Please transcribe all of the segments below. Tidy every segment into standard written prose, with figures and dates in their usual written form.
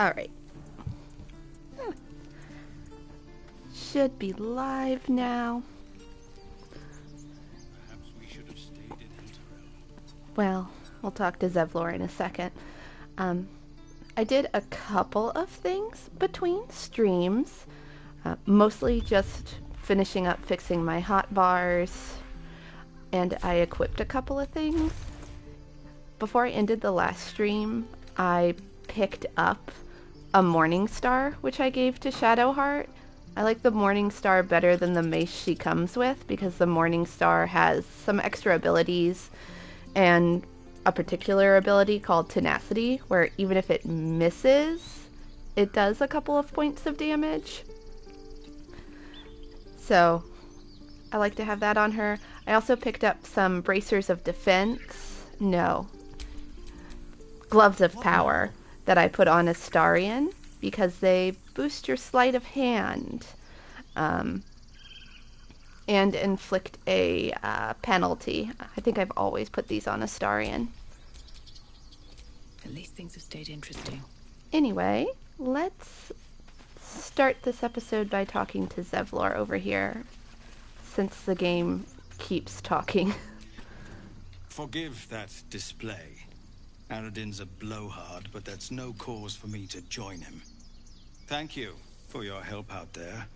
Alright. Should be live now. Perhaps we should have stayed in Elturel. Well, we'll talk to Zevlor in a second. I did a couple of things between streams. Mostly just finishing up fixing my hotbars. And I equipped a couple of things. Before I ended the last stream, I picked up a Morning Star, which I gave to Shadowheart. I like the Morning Star better than the mace she comes with, because the Morning Star has some extra abilities and a particular ability called Tenacity, where even if it misses, it does a couple of points of damage. So I like to have that on her. I also picked up some Bracers of Defense. No. Gloves of Power that I put on Astarion because they boost your sleight of hand and inflict a penalty. I think I've always put these on Astarion. At least things have stayed interesting. Anyway, let's start this episode by talking to Zevlor over here, since the game keeps talking. Forgive that display. Aradin's a blowhard, but that's no cause for me to join him. Thank you for your help out there.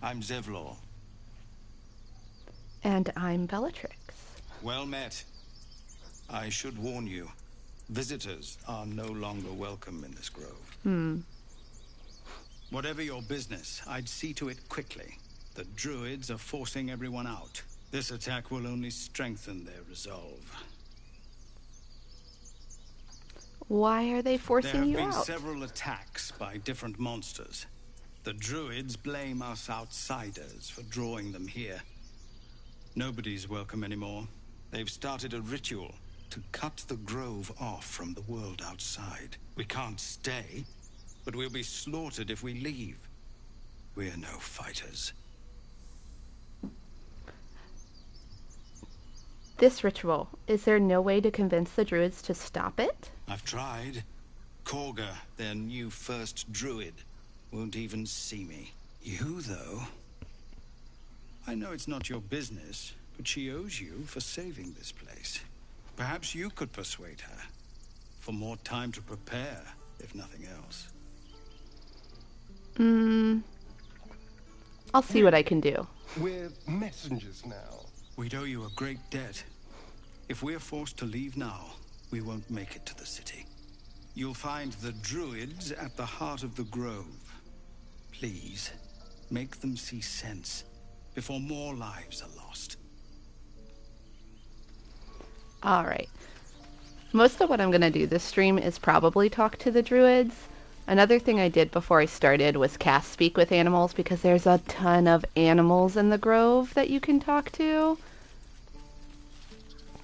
I'm Zevlor. And I'm Bellatrix. Well met. I should warn you, visitors are no longer welcome in this grove. Whatever your business, I'd see to it quickly. The druids are forcing everyone out. This attack will only strengthen their resolve. Why are they forcing you There have been out? several attacks by different monsters. The druids blame us outsiders for drawing them here. Nobody's welcome anymore. They've started a ritual to cut the grove off from the world outside. We can't stay, but we'll be slaughtered if we leave. We're no fighters. This ritual, is there no way to convince the druids to stop it? I've tried. Korga, their new first druid, won't even see me. You, though? I know it's not your business, but she owes you for saving this place. Perhaps you could persuade her. For more time to prepare, if nothing else. I'll see what I can do. We're messengers now. We'd owe you a great debt. If we're forced to leave now, we won't make it to the city. You'll find the druids at the heart of the grove. Please, make them see sense before more lives are lost. Alright. Most of what I'm going to do this stream is probably talk to the druids. Another thing I did before I started was cast Speak with Animals, because there's a ton of animals in the grove that you can talk to.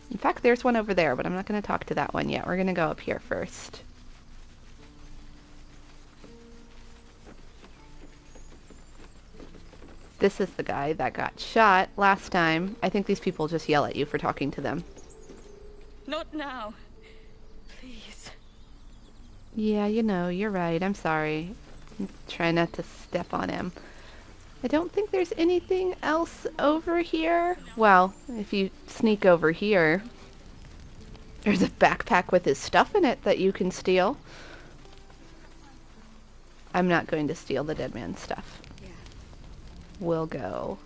In fact, there's one over there, but I'm not going to talk to that one yet. We're going to go up here first. This is the guy that got shot last time. I think these people just yell at you for talking to them. Not now. Please. Yeah, you know, you're right. I'm sorry. Try not to step on him. I don't think there's anything else over here. Well, if you sneak over here, there's a backpack with his stuff in it that you can steal. I'm not going to steal the dead man's stuff. We'll go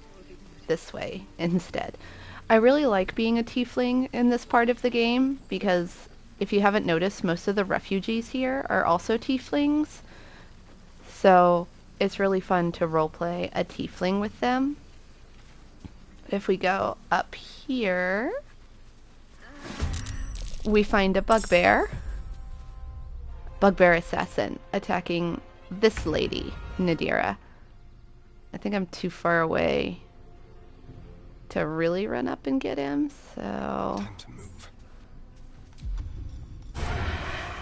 this way instead. I really like being a tiefling in this part of the game, because if you haven't noticed, most of the refugees here are also tieflings. So it's really fun to roleplay a tiefling with them. If we go up here, we find a bugbear. Bugbear assassin attacking this lady, Nadira. I think I'm too far away to really run up and get him, so... Time to move.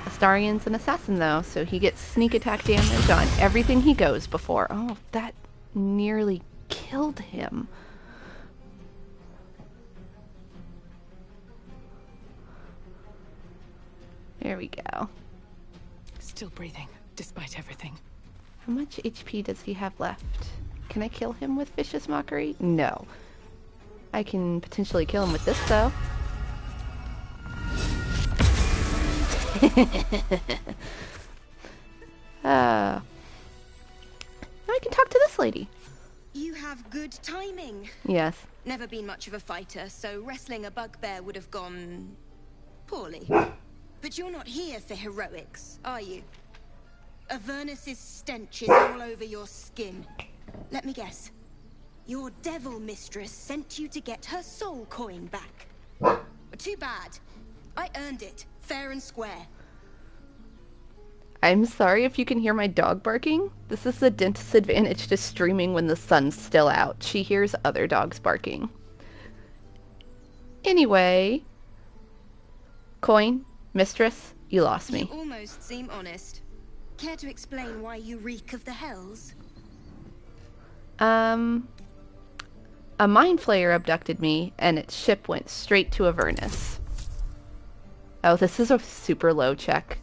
Astarion's an assassin, though, so he gets sneak attack damage on everything he goes before. Oh, that nearly killed him. There we go. Still breathing. despite everything. How much HP does he have left? Can I kill him with Vicious Mockery? No. I can potentially kill him with this, though. Now I can talk to this lady. You have good timing. Yes. Never been much of a fighter, so wrestling a bugbear would have gone poorly. But you're not here for heroics, are you? Avernus's stench is all over your skin. Let me guess. Your devil mistress sent you to get her soul coin back. Too bad. I earned it, fair and square. I'm sorry if you can hear my dog barking. This is the disadvantage to streaming when the sun's still out. She hears other dogs barking. Anyway. Coin, mistress, you lost me. You almost seem honest. Care to explain why you reek of the hells? A mind flayer abducted me, and its ship went straight to Avernus. Oh, this is a super low check,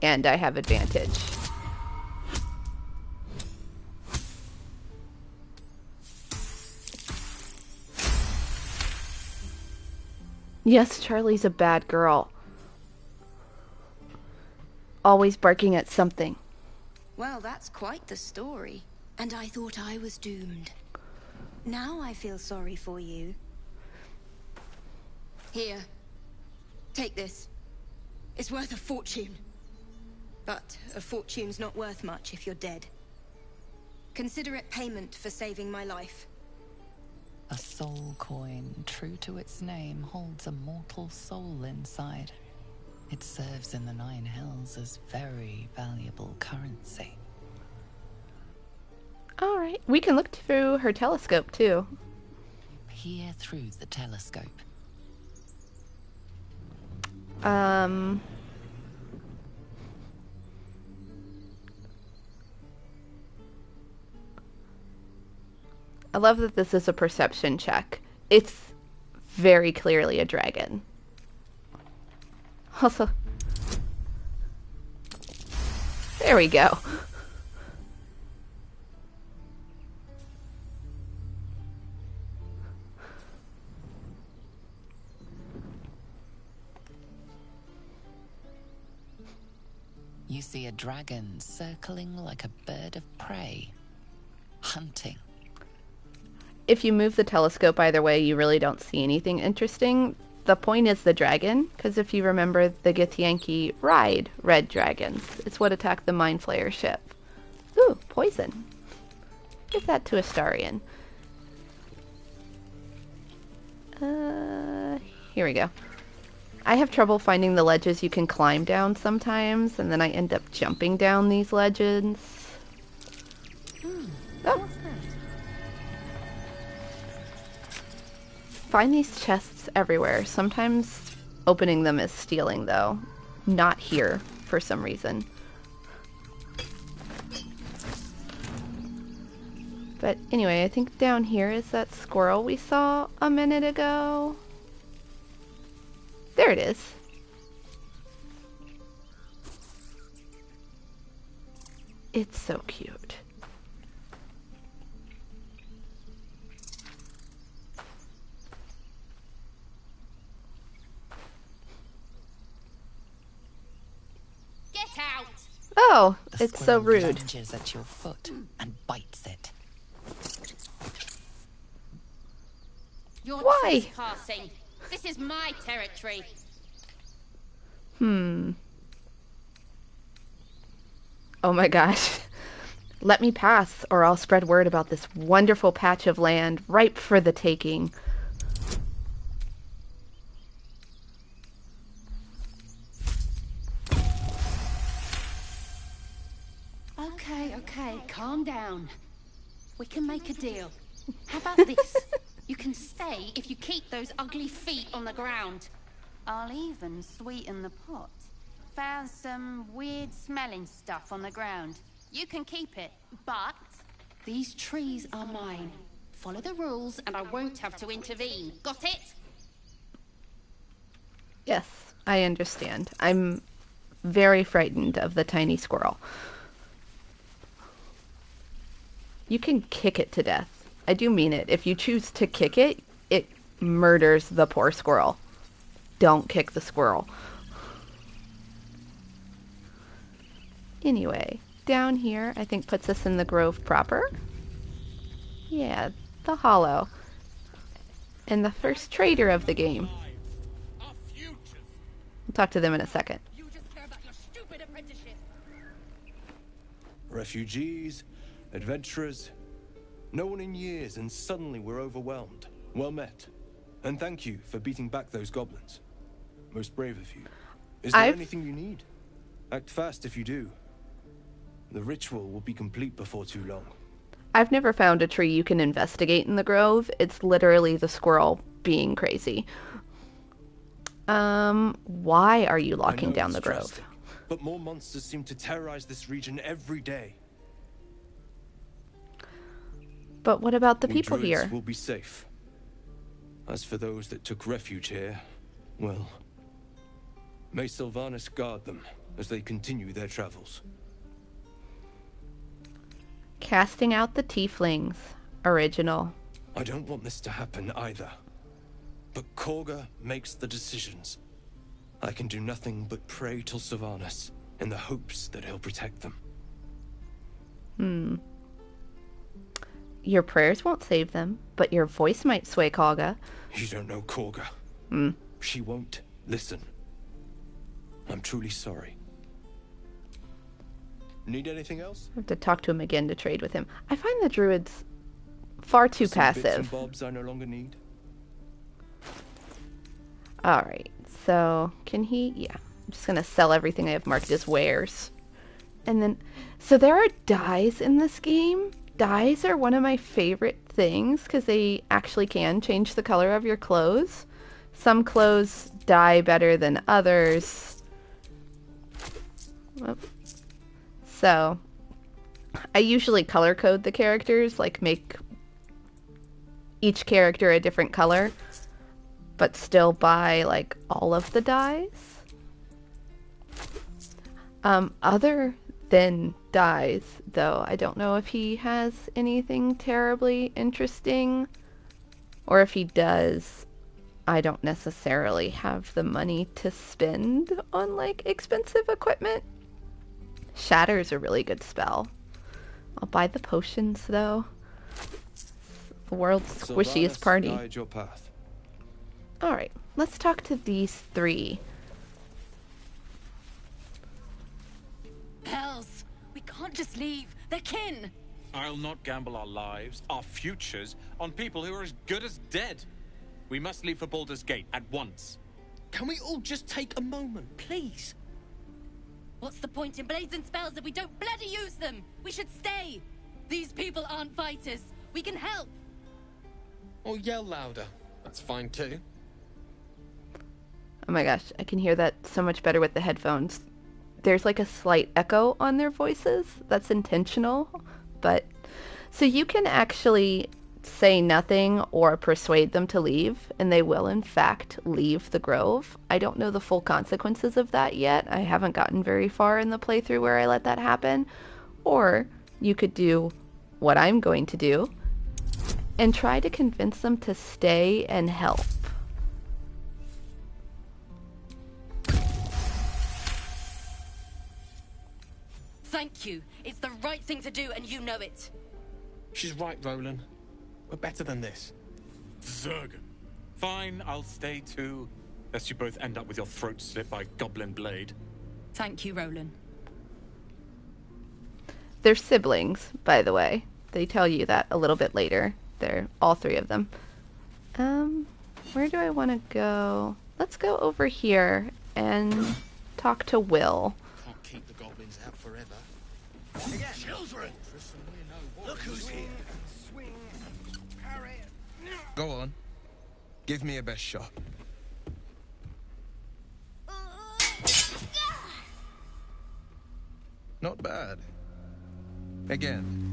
and I have advantage. Yes, Charlie's a bad girl. Always barking at something. Well, that's quite the story. And I thought I was doomed. Now I feel sorry for you. Here. Take this. It's worth a fortune. But a fortune's not worth much if you're dead. Consider it payment for saving my life. A soul coin, true to its name, holds a mortal soul inside. It serves in the Nine Hells as very valuable currency. Alright, we can look through her telescope too. Peer through the telescope. I love that this is a perception check. It's very clearly a dragon. Also, there we go. You see a dragon circling like a bird of prey, hunting. If you move the telescope either way, you really don't see anything interesting. The point is the dragon, because if you remember, the Githyanki ride red dragons. It's what attacked the Mind Flayer ship. Ooh, poison. Give that to Astarion. Here we go. I have trouble finding the ledges you can climb down sometimes, and then I end up jumping down these ledges. Oh. Find these chests everywhere. Sometimes opening them is stealing, though. Not here, for some reason. But anyway, I think down here is that squirrel we saw a minute ago. There it is. It's so cute. Get out! Oh, The it's so squirrel rude. lunges at your foot and bites it. You're Why? trespassing. This is my territory. Oh my gosh. Let me pass, or I'll spread word about this wonderful patch of land ripe for the taking. Okay, calm down. We can make a deal. How about this? You can stay if you keep those ugly feet on the ground. I'll even sweeten the pot. Found some weird smelling stuff on the ground. You can keep it, but these trees are mine. Follow the rules and I won't have to intervene. Got it? Yes, I understand. I'm very frightened of the tiny squirrel. You can kick it to death. I do mean it. If you choose to kick it, it murders the poor squirrel. Don't kick the squirrel. Anyway, down here, I think puts us in the grove proper. Yeah, the Hollow. And the first trader of the game. We'll talk to them in a second. You just care about your stupid apprenticeship. Refugees, adventurers, no one in years, and suddenly we're overwhelmed. Well met. And thank you for beating back those goblins. Most brave of you. Is there anything you need? Act fast if you do. The ritual will be complete before too long. I've never found a tree you can investigate in the grove. It's literally the squirrel being crazy. Why are you locking down the grove? Drastic, but more monsters seem to terrorize this region every day. But what about the We people druids here? will be safe. As for those that took refuge here, well, may Sylvanas guard them as they continue their travels. Casting out the tieflings. Original. I don't want this to happen either. But Korga makes the decisions. I can do nothing but pray to Sylvanas in the hopes that he'll protect them. Your prayers won't save them, but your voice might sway Korga. You don't know Korga. She won't listen. I'm truly sorry. Need anything else? I have to talk to him again to trade with him. I find the druids far too Some bits and passive. bobs I no longer need. Alright, so can he? Yeah. I'm just going to sell everything I have marked as wares. And then, so there are dyes in this game. Dyes are one of my favorite things because they actually can change the color of your clothes. Some clothes dye better than others. Whoop. So, I usually color code the characters, like make each character a different color, but still buy like all of the dyes. Other than dyes, though, I don't know if he has anything terribly interesting, or if he does, I don't necessarily have the money to spend on like expensive equipment. Shatter's a really good spell. I'll buy the potions though. The world's squishiest party. Guide your path. Alright, let's talk to these three. Hells, we can't just leave. They're kin. I'll not gamble our lives, our futures, on people who are as good as dead. We must leave for Baldur's Gate at once. Can we all just take a moment, please? What's the point in blades and spells if we don't bloody use them? We should stay. These people aren't fighters. We can help. Or yell louder. That's fine too. Oh my gosh, I can hear that so much better with the headphones. There's like a slight echo on their voices. That's intentional, but so you can actually say nothing or persuade them to leave, and they will in fact leave the grove. I don't know the full consequences of that yet. I haven't gotten very far in the playthrough where I let that happen. Or you could do what I'm going to do and try to convince them to stay and help. Thank you. It's the right thing to do, and you know it. She's right, Roland. We're better than this. Zerg. Fine, I'll stay too. Lest you both end up with your throat slit by Goblin Blade. Thank you, Roland. They're siblings, by the way. They tell you that a little bit later. They're all three of them. Where do I want to go? Let's go over here and talk to Will. Can't keep the goblins out forever. Children! Look who's here! Swing, parry. Go on. Give me a best shot. Not bad. Again.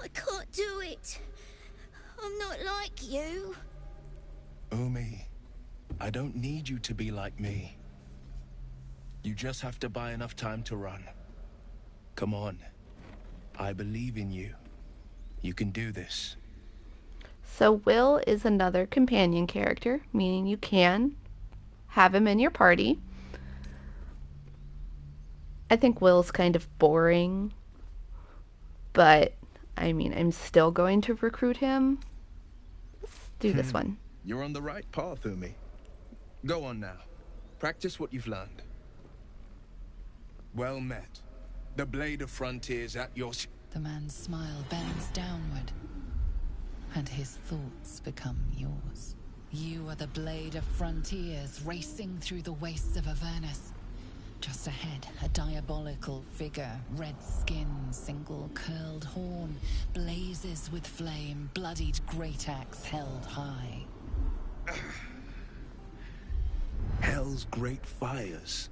I can't do it. I'm not like you. Oh me. I don't need you to be like me. You just have to buy enough time to run. Come on. I believe in you. You can do this. So Will is another companion character, meaning you can have him in your party. I think Will's kind of boring, but I mean, I'm still going to recruit him. Let's do this one. You're on the right path, Umi. Go on now. Practice what you've learned. Well met. The blade of frontiers at your... The man's smile bends downward, and his thoughts become yours. You are the blade of frontiers racing through the wastes of Avernus. Just ahead, a diabolical figure, red skin, single curled horn, blazes with flame, bloodied great axe held high. Hell's great fires.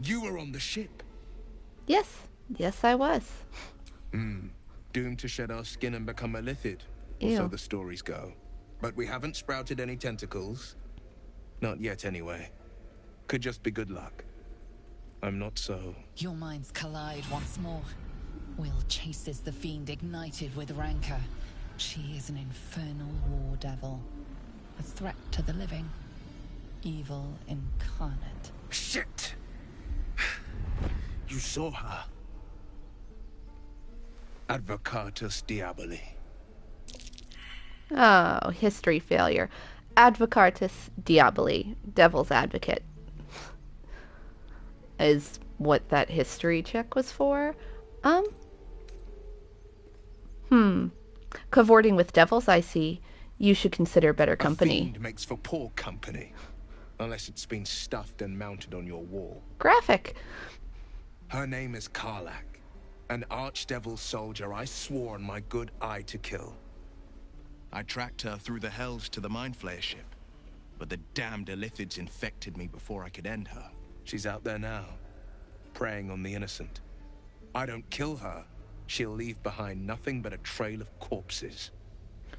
You were on the ship. Yes, I was. Doomed to shed our skin and become a lithid. Ew. So the stories go. But we haven't sprouted any tentacles. Not yet, anyway. Could just be good luck. I'm not so... Your minds collide once more. Will chases the fiend ignited with rancor. She is an infernal war devil. A threat to the living. Evil incarnate. Shit! You saw her. Advocatus Diaboli. Oh, history failure. Advocatus Diaboli, devil's advocate, is what that history check was for. Cavorting with devils, I see. You should consider better company. A fiend makes for poor company. Unless it's been stuffed and mounted on your wall. Graphic. Her name is Karlach. An archdevil soldier I swore on my good eye to kill. I tracked her through the hells to the Mind Flayer ship, but the damned Illithids infected me before I could end her. She's out there now, preying on the innocent. I don't kill her, she'll leave behind nothing but a trail of corpses.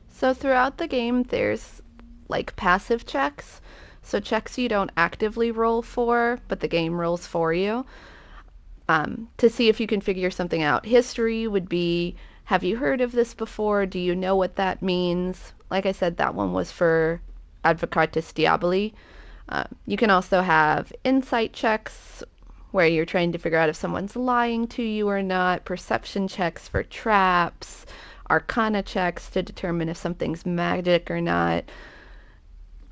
So throughout the game, there's like passive checks. So checks you don't actively roll for, but the game rolls for you. To see if you can figure something out. History would be, have you heard of this before? Do you know what that means? Like I said, that one was for Advocatus Diaboli. You can also have insight checks, where you're trying to figure out if someone's lying to you or not. Perception checks for traps. Arcana checks to determine if something's magic or not.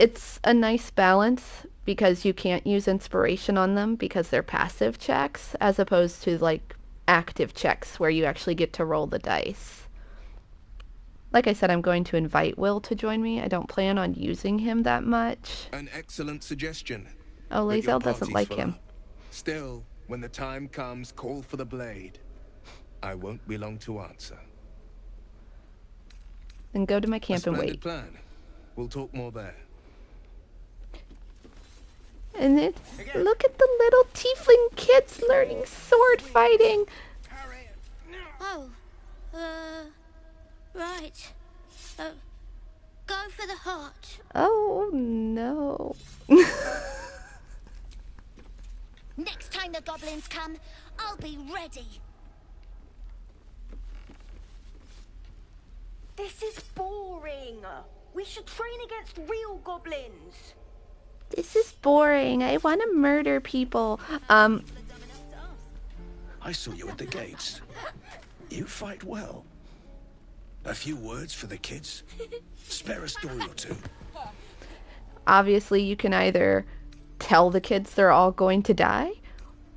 It's a nice balance because you can't use inspiration on them because they're passive checks, as opposed to like active checks where you actually get to roll the dice. Like I said, I'm going to invite Will to join me. I don't plan on using him that much. An excellent suggestion. Oh, Lae'zel doesn't like him. Still, when the time comes, call for the blade. I won't be long to answer. Then go to my camp and wait. Plan. We'll talk more there. And then, look at the little tiefling kids learning sword fighting. Oh, right. Go for the heart. Oh, no. Next time the goblins come, I'll be ready. This is boring. We should train against real goblins. This is boring. I want to murder people. I saw you at the gates. You fight well. A few words for the kids? Spare a story or two. Obviously, you can either tell the kids they're all going to die,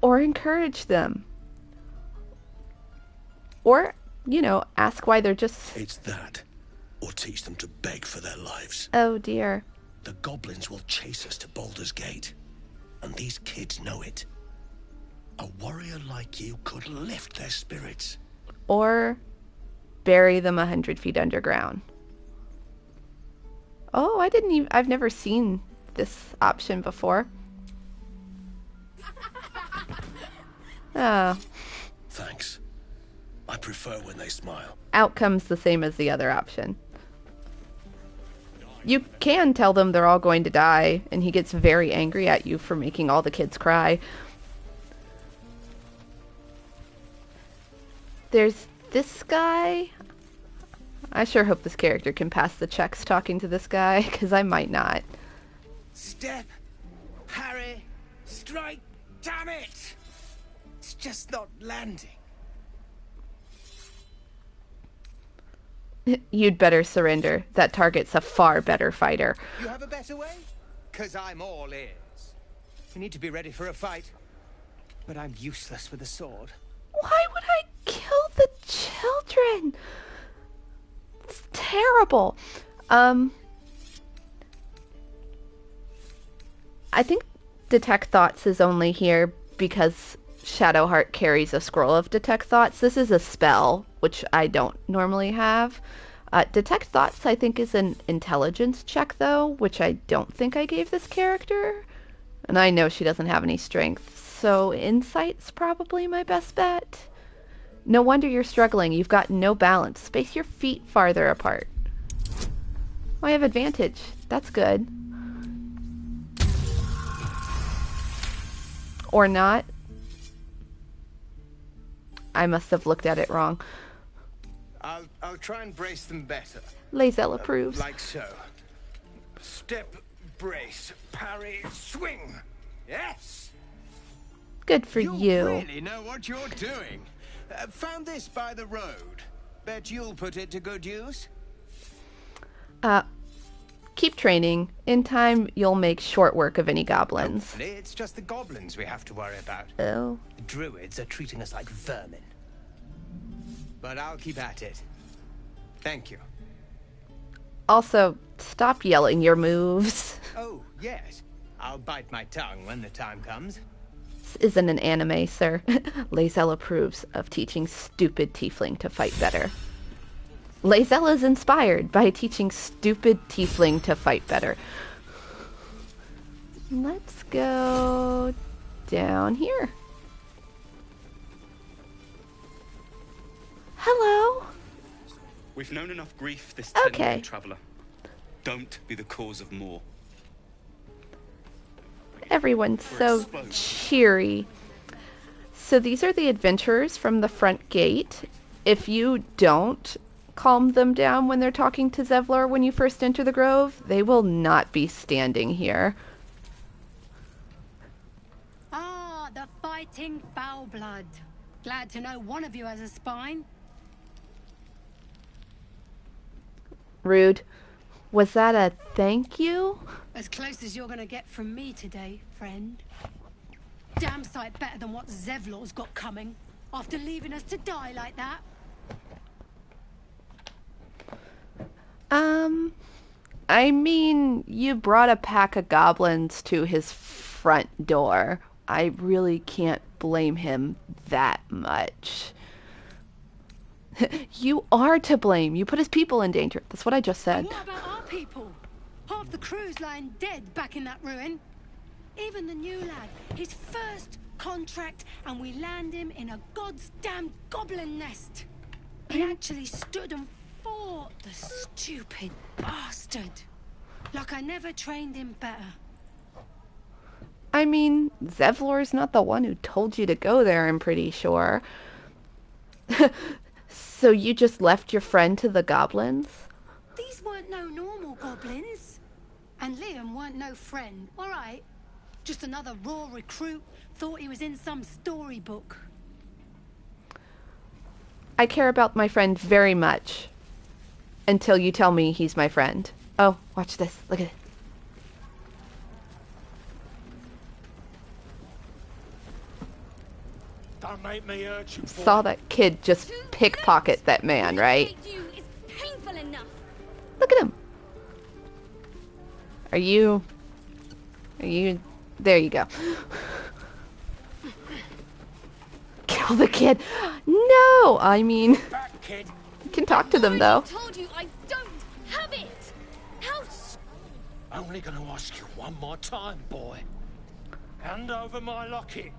or encourage them. Or, you know, ask why they're just... It's that, or teach them to beg for their lives. Oh, dear. The goblins will chase us to Baldur's Gate, and these kids know it. A warrior like you could lift their spirits. Or bury them 100 feet underground. Oh, I've never seen this option before. Oh. Thanks. I prefer when they smile. Outcome's the same as the other option. You can tell them they're all going to die, and he gets very angry at you for making all the kids cry. There's this guy. I sure hope this character can pass the checks talking to this guy, because I might not. Step, Harry, strike, damn it! It's just not landing. You'd better surrender. That target's a far better fighter. You have a better way? 'Cause I'm all ears. We need to be ready for a fight. But I'm useless with a sword. Why would I kill the children? It's terrible. I think Detect Thoughts is only here because Shadowheart carries a scroll of Detect Thoughts. This is a spell, which I don't normally have. Detect Thoughts, I think, is an intelligence check, though, which I don't think I gave this character. And I know she doesn't have any strength, so Insight's probably my best bet. No wonder you're struggling. You've got no balance. Space your feet farther apart. Oh, I have advantage. That's good. Or not. I must have looked at it wrong. I'll try and brace them better. Lae'zel approves. Like so. Step, brace, parry, swing. Yes. Good for you. You really know what you're doing. Found this by the road. Bet you'll put it to good use. Keep training. In time, you'll make short work of any goblins. Hopefully, it's just the goblins we have to worry about. Oh. The druids are treating us like vermin. But I'll keep at it. Thank you. Also, stop yelling your moves. Oh, yes. I'll bite my tongue when the time comes. This isn't an anime, sir. Lae'zel approves of teaching stupid tiefling to fight better. Lae'zel is inspired by teaching stupid tiefling to fight better. Let's go down here. Hello. We've known enough grief this Okay. traveler. Don't be the cause of more. Everyone's so cheery. So these are the adventurers from the front gate. If you don't calm them down when they're talking to Zevlor when you first enter the grove, they will not be standing here. Ah, the fighting foul blood. Glad to know one of you has a spine. Rude. Was that a thank you? As close as you're gonna get from me today, friend. Damn sight better than what Zevlor's got coming, after leaving us to die like that. I mean, you brought a pack of goblins to his front door. I really can't blame him that much. You are to blame. You put his people in danger. That's what I just said. And what about our people? Half the crew's lying dead back in that ruin. Even the new lad, his first contract, and we land him in a goddamn goblin nest. He actually stood and fought, the stupid bastard. Like I never trained him better. I mean, Zevlor's not the one who told you to go there, I'm pretty sure. So you just left your friend to the goblins? These weren't no normal goblins. And Liam weren't no friend, alright? Just another raw recruit, thought he was in some storybook. I care about my friend very much. Until you tell me he's my friend. Oh, watch this. Look at it. Don't make me hurt you, boy. Saw that kid just pickpocket that man, right? It's painful enough. Look at him. Are you... There you go. Kill the kid. No! I mean... Back, kid. You can talk to them, though. I told you I don't have it. How... Only gonna ask you one more time, boy. Hand over my locket.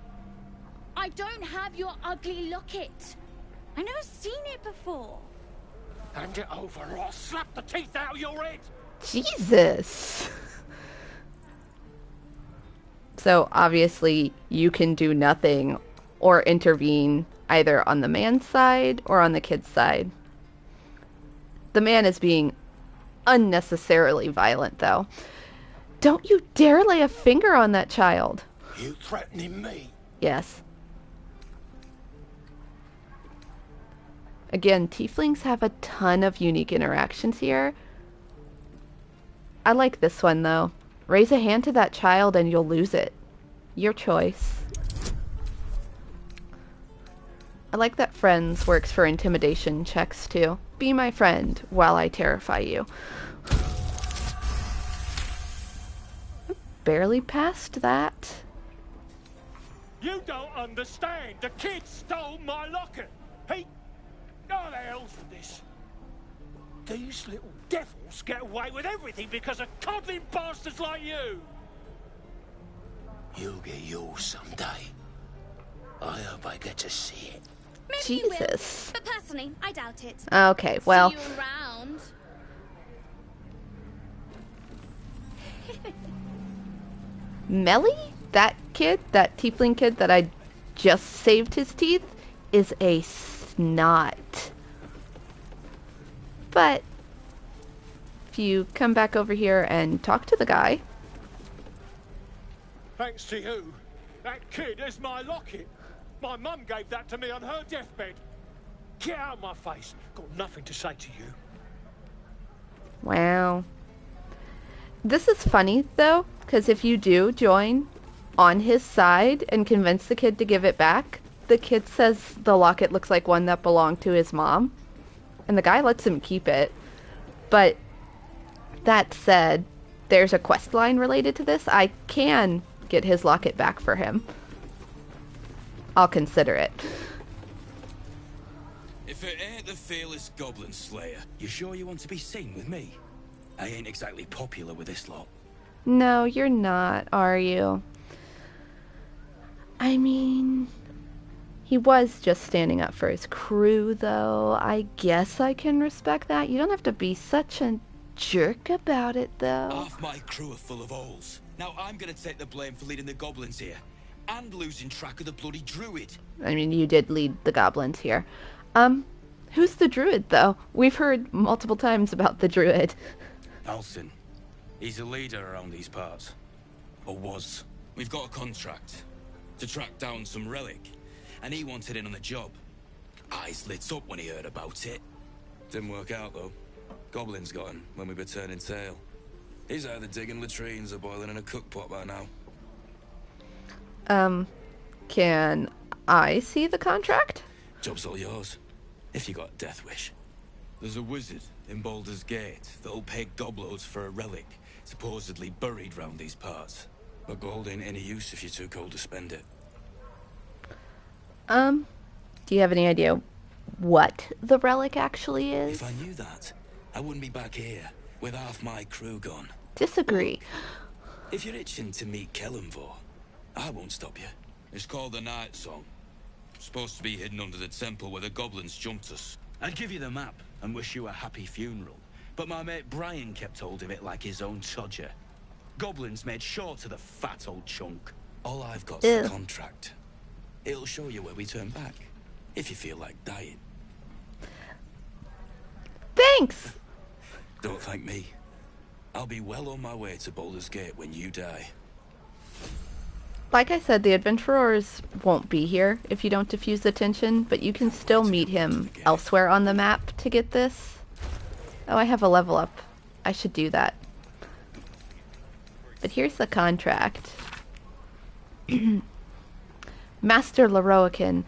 I don't have your ugly locket. I never seen it before. Hand it over or I'll slap the teeth out of your head. Jesus! So obviously you can do nothing or intervene either on the man's side or on the kid's side. The man is being unnecessarily violent, though. Don't you dare lay a finger on that child. You threatening me? Yes. Again, tieflings have a ton of unique interactions here. I like this one, though. Raise a hand to that child and you'll lose it. Your choice. I like that friends works for intimidation checks, too. Be my friend while I terrify you. Barely passed that. You don't understand. The kid stole my locket. He... How the hell's this? These little devils get away with everything because of coddling bastards like you. You'll get yours someday. I hope I get to see it. Maybe Jesus. you will, but personally, I doubt it. Okay, well. See you around. Melly? That kid, that tiefling kid that I just saved his teeth, is a snot. But if you come back over here and talk to the guy. Thanks to you, that kid is my locket. My mum gave that to me on her deathbed. Get out of my face. Got nothing to say to you. Wow. This is funny, though, because if you do join on his side and convince the kid to give it back, the kid says the locket looks like one that belonged to his mom, and the guy lets him keep it. But that said, there's a quest line related to this. I can get his locket back for him. I'll consider it. If it ain't the fearless goblin slayer, you sure you want to be seen with me? I ain't exactly popular with this lot. No, you're not, are you? I mean, he was just standing up for his crew, though. I guess I can respect that. You don't have to be such a jerk about it, though. Half my crew are full of holes. Now I'm gonna take the blame for leading the goblins here. And losing track of the bloody druid. I mean, you did lead the goblins here. Who's the druid, though? We've heard multiple times about the druid. Alcin. He's a leader around these parts. Or was. We've got a contract to track down some relic, and he wanted in on the job. Eyes lit up when he heard about it. Didn't work out, though. Goblins got him when we were turning tail. He's either digging latrines or boiling in a cookpot by now. Can I see the contract? Job's all yours, if you got a death wish. There's a wizard in Baldur's Gate that'll pay gobloads for a relic, supposedly buried round these parts. But gold ain't any use if you're too cold to spend it. Do you have any idea what the relic actually is? If I knew that, I wouldn't be back here with half my crew gone. Disagree. If you're itching to meet Kellenvor, I won't stop you. It's called the Night Song. Supposed to be hidden under the temple where the goblins jumped us. I'd give you the map and wish you a happy funeral, but my mate Brian kept hold of it like his own Todger. Goblins made short to the fat old chunk. All I've got's the contract. It'll show you where we turn back, if you feel like dying. Thanks! Don't thank me. I'll be well on my way to Baldur's Gate when you die. Like I said, the adventurers won't be here if you don't defuse the tension, but you can still meet him elsewhere on the map to get this. Oh, I have a level up. I should do that. But here's the contract. Master Leroican,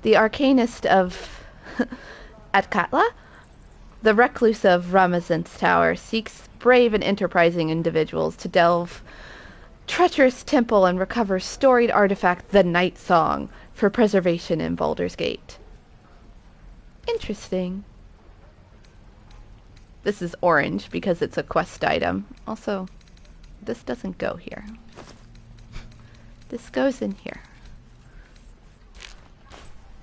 the arcanist of Atkatla, the recluse of Ramazan's Tower, seeks brave and enterprising individuals to delve treacherous temple and recover storied artifact, the Night Song, for preservation in Baldur's Gate. Interesting. This is orange because it's a quest item. Also, this doesn't go here. This goes in here.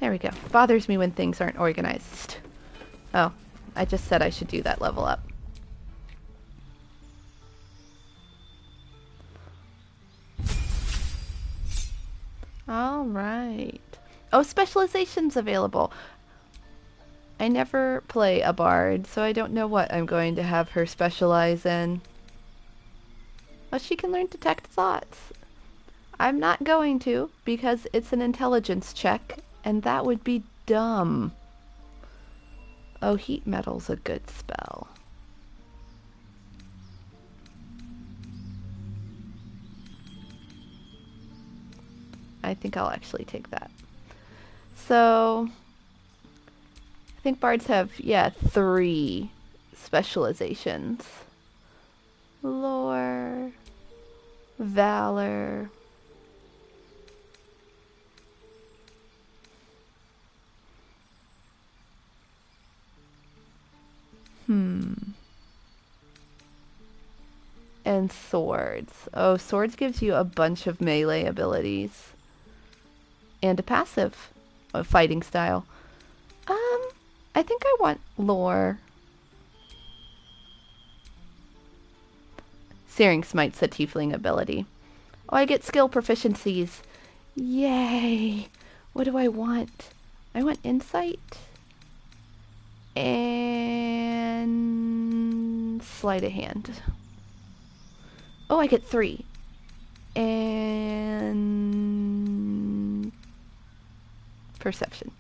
There we go. Bothers me when things aren't organized. Oh, I just said I should do that level up. specializations available. I never play a bard, so I don't know what I'm going to have her specialize in. Well, she can learn detect thoughts. I'm not going to, because it's an intelligence check, and that would be dumb. Oh, heat metal's a good spell. I think I'll actually take that. So, I think bards have, yeah, 3 specializations. Lore, valor, and swords. Oh, swords gives you a bunch of melee abilities. And a passive, a fighting style. I think I want lore. Searing Smite's a tiefling ability. Oh, I get skill proficiencies. Yay! What do I want? I want insight. And sleight of hand. Oh, I get 3. And perception.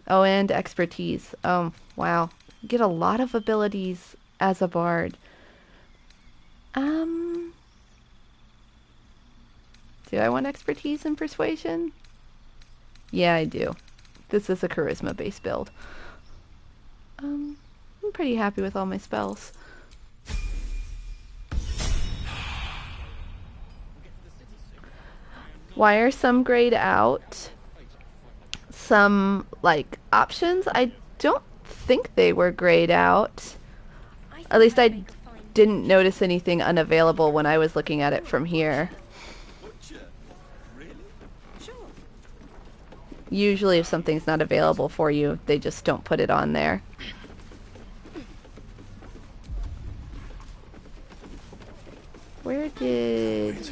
Oh, and expertise. Oh, wow. Get a lot of abilities as a bard. Do I want expertise and persuasion? Yeah, I do. This is a charisma-based build. I'm pretty happy with all my spells. Why are some grayed out? Some, like, options? I don't think they were grayed out. At least I didn't notice anything unavailable when I was looking at it from here. Usually if something's not available for you, they just don't put it on there. Where did...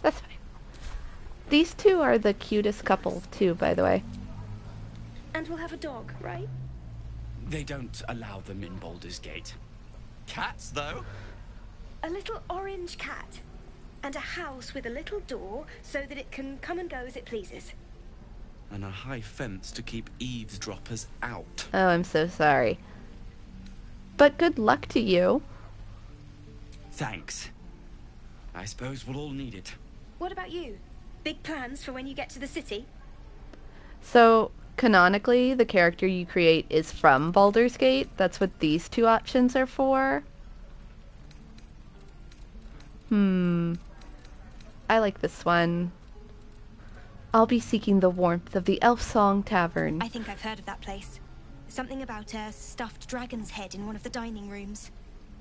That's fine. These two are the cutest couple, too, by the way. And we'll have a dog, right? They don't allow them in Baldur's Gate. Cats, though? A little orange cat. And a house with a little door so that it can come and go as it pleases. And a high fence to keep eavesdroppers out. Oh, I'm so sorry. But good luck to you. Thanks. I suppose we'll all need it. What about you? Big plans for when you get to the city? So, canonically, the character you create is from Baldur's Gate. That's what these 2 options are for. I like this one. I'll be seeking the warmth of the Elf Song Tavern. I think I've heard of that place. Something about a stuffed dragon's head in one of the dining rooms.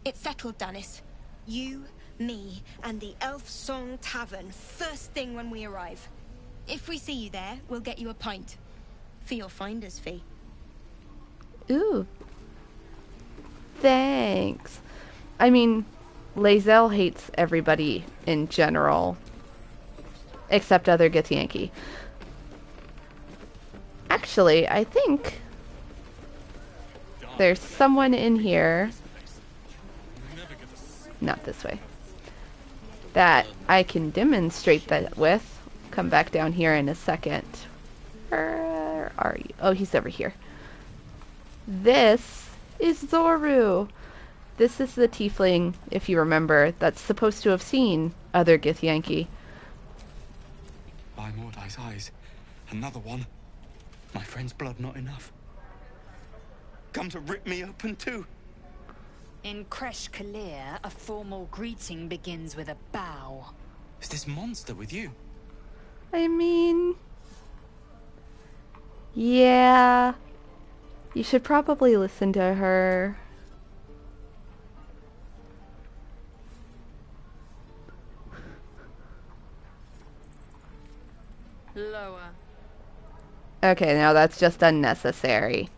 It's settled, Dennis. You, me, and the Elf Song Tavern first thing when we arrive. If we see you there, we'll get you a pint. For your finder's fee. Ooh. Thanks. I mean, Lae'zel hates everybody in general. Except other Githyanki. Actually, I think there's someone in here, not this way, that I can demonstrate that with. Come back down here in a second. Where are you? Oh, he's over here. This is Zoru. This is the tiefling, if you remember, that's supposed to have seen other Githyanki. By Mordai's eyes, another one. My friend's blood not enough. Come to rip me open too. In Kresh Kalir, a formal greeting begins with a bow. Is this monster with you? I mean... yeah... You should probably listen to her. Lower. Okay, now that's just unnecessary.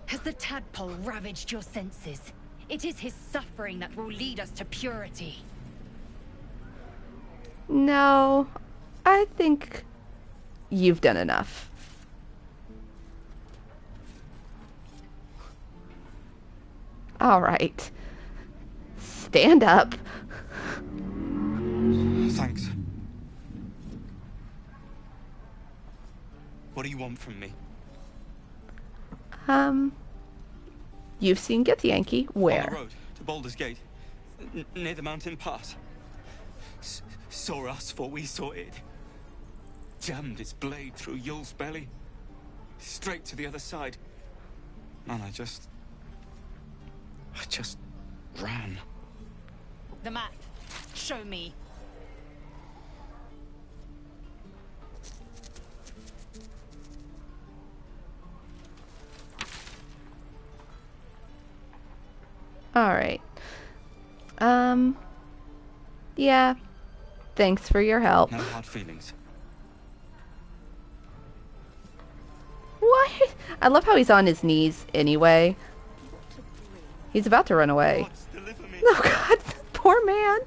Has the tadpole ravaged your senses? It is his suffering that will lead us to purity. No, I think you've done enough. All right. Stand up. Thanks. What do you want from me? You've seen Githyanki. Where? On the road to Baldur's Gate, near the mountain pass. Saw us, thought we saw it. Jammed its blade through Yul's belly, straight to the other side. And I just ran. The map. Show me. Alright. Yeah. Thanks for your help. No hard feelings. What? I love how he's on his knees anyway. He's about to run away. Oh god, poor man.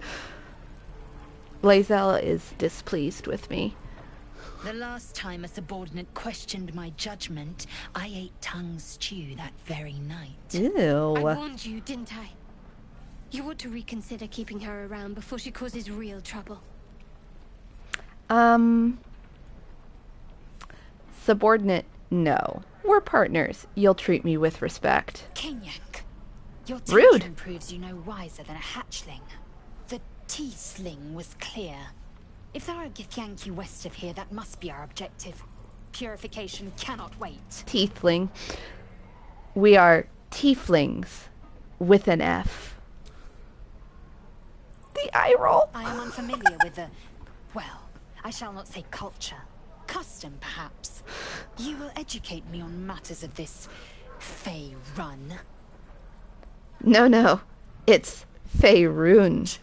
Lae'zel is displeased with me. The last time a subordinate questioned my judgment, I ate tongue stew that very night. Ew. I warned you, didn't I? You ought to reconsider keeping her around before she causes real trouble. Subordinate, no. We're partners. You'll treat me with respect. Kenyak, your Rude. tantrum proves you no wiser than a hatchling. The T-sling was clear. If there are Githyanki west of here, that must be our objective. Purification cannot wait. Tiefling. We are tieflings with an F. The eye roll. I am unfamiliar with the, well, I shall not say culture. Custom, perhaps. You will educate me on matters of this Fey run. No. It's Faerun.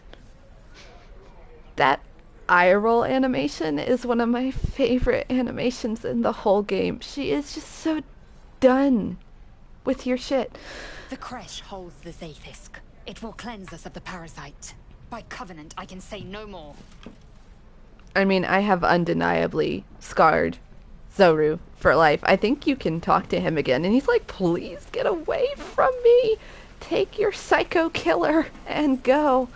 That eye roll animation is one of my favorite animations in the whole game. She is just so done with your shit. The Kresh holds the Zaithisk. It will cleanse us of the parasite. By covenant, I can say no more. I mean, I have undeniably scarred Zoru for life. I think you can talk to him again, and he's like, please get away from me. Take your psycho killer and go.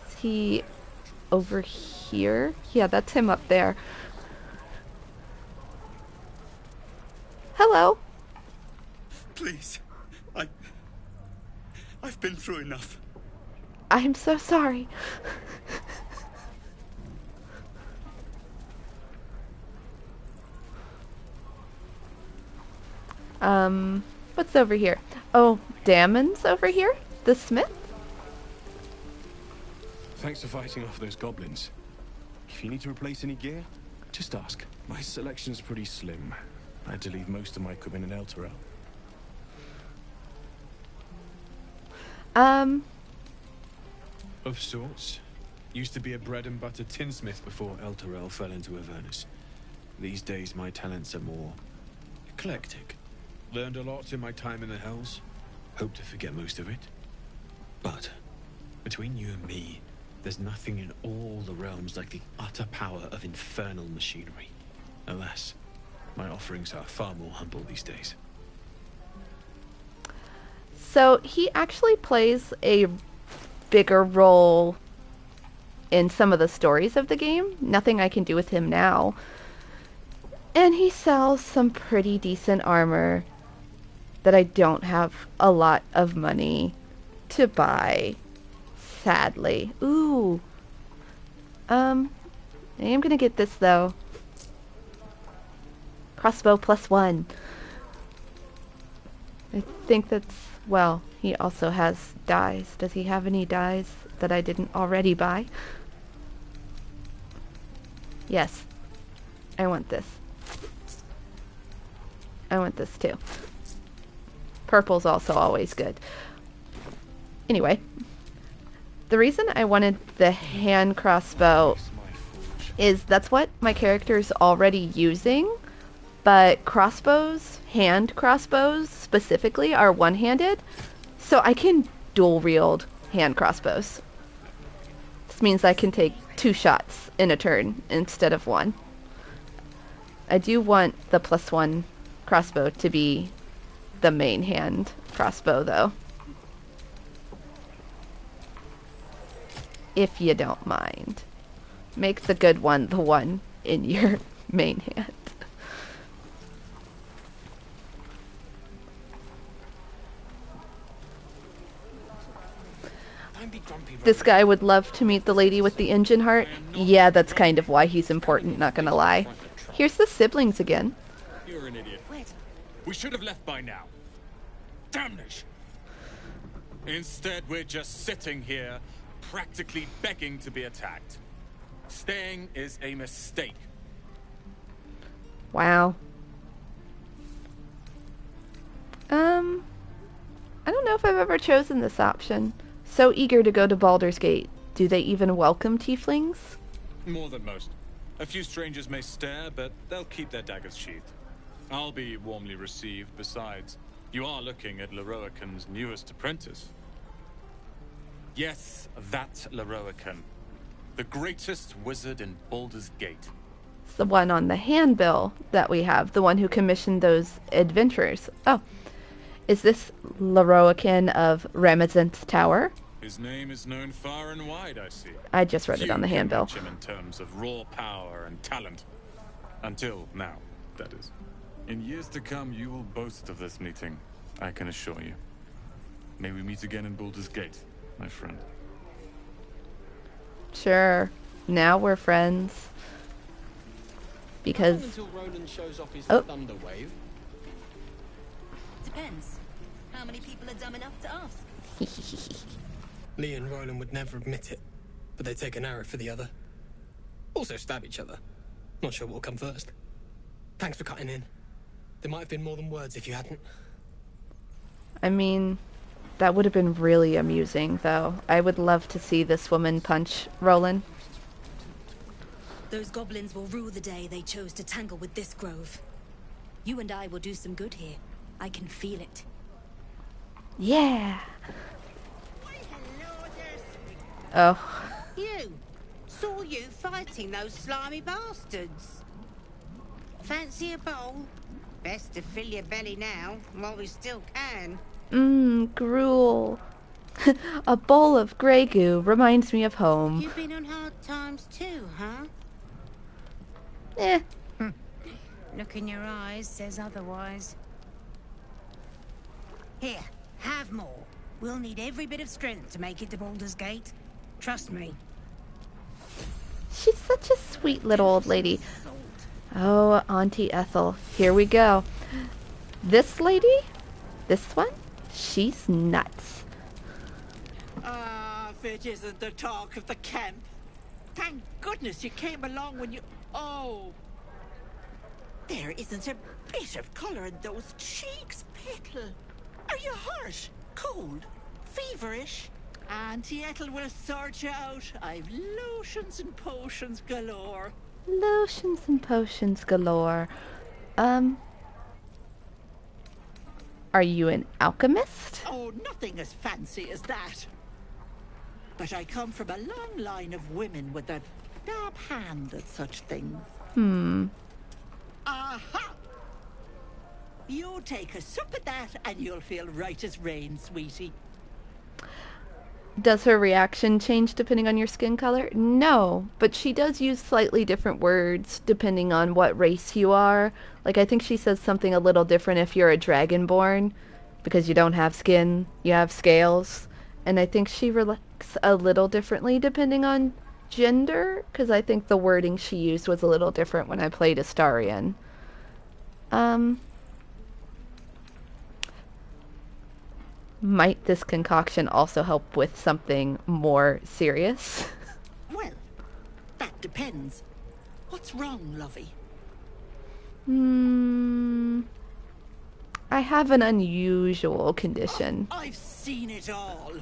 Is he over here? Yeah, that's him up there. Hello. Please. I've been through enough. I'm so sorry. What's over here? Oh, Damon's over here? The smith? Thanks for fighting off those goblins. If you need to replace any gear, just ask. My selection's pretty slim. I had to leave most of my equipment in Elturel. Of sorts. Used to be a bread and butter tinsmith before Elturel fell into Avernus. These days my talents are more eclectic. Learned a lot in my time in the Hells. Hope to forget most of it. But between you and me, there's nothing in all the realms like the utter power of infernal machinery. Alas, my offerings are far more humble these days. So he actually plays a bigger role in some of the stories of the game. Nothing I can do with him now. And he sells some pretty decent armor that I don't have a lot of money to buy, sadly. Ooh. I am gonna get this though. Crossbow +1. I think that's, well, he also has dyes. Does he have any dyes that I didn't already buy? Yes. I want this. I want this too. Purple's also always good. Anyway, the reason I wanted the hand crossbow is that's what my character is already using, but crossbows, hand crossbows specifically, are one-handed, So I can dual wield hand crossbows. This means I can take 2 shots in a turn instead of 1. I do want the +1 crossbow to be the main hand crossbow, though. If you don't mind. Make the good one the one in your main hand. This guy would love to meet the lady with the engine heart. Yeah, that's kind of why he's important, not gonna lie. Here's the siblings again. You're an idiot. We should have left by now. Damnation! Instead, we're just sitting here, practically begging to be attacked. Staying is a mistake. Wow. I don't know if I've ever chosen this option. So eager to go to Baldur's Gate. Do they even welcome tieflings? More than most. A few strangers may stare, but they'll keep their daggers sheathed. I'll be warmly received. Besides, you are looking at Leroican's newest apprentice. Yes, that Leroican. The greatest wizard in Baldur's Gate. It's the one on the handbill that we have. The one who commissioned those adventurers. Oh. Is this Leroican of Ramazan's Tower? His name is known far and wide, I see. I just read it on the handbill. Few can match him in terms of raw power and talent. Until now, that is. In years to come, you will boast of this meeting, I can assure you. May we meet again in Baldur's Gate, my friend. Sure. Now we're friends. Because... Until Roland shows off his oh. thunder wave. Depends. How many people are dumb enough to ask? Lee and Roland would never admit it, but they take an arrow for the other. Also stab each other. Not sure what will come first. Thanks for cutting in. There might have been more than words if you hadn't. I mean, that would have been really amusing, though. I would love to see this woman punch Roland. Those goblins will rue the day they chose to tangle with this grove. You and I will do some good here. I can feel it. Yeah. Oh. You. Saw you fighting those slimy bastards. Fancy a bowl? Best to fill your belly now, while we still can. Gruel. A bowl of grey goo reminds me of home. You've been on hard times too, huh? Eh. Look in your eyes says otherwise. Here, have more. We'll need every bit of strength to make it to Baldur's Gate. Trust me. She's such a sweet little old lady. Oh, Auntie Ethel. Here we go. This lady? This one? She's nuts. Ah, if it isn't the talk of the camp. Thank goodness you came along when you... Oh. There isn't a bit of colour in those cheeks, Pickle. Are you hurt? Cold? Feverish? Auntie Ethel will sort you out. I've lotions and potions galore. Lotions and potions galore. Are you an alchemist? Oh, nothing as fancy as that. But I come from a long line of women with a dab hand at such things. Aha! You take a sup at that and you'll feel right as rain, sweetie. Does her reaction change depending on your skin color? No, but she does use slightly different words depending on what race you are. Like, I think she says something a little different if you're a dragonborn, because you don't have skin, you have scales. And I think she reacts a little differently depending on gender, because I think the wording she used was a little different when I played Astarion. Might this concoction also help with something more serious? Well, that depends. What's wrong, lovey? I have an unusual condition. I've seen it all.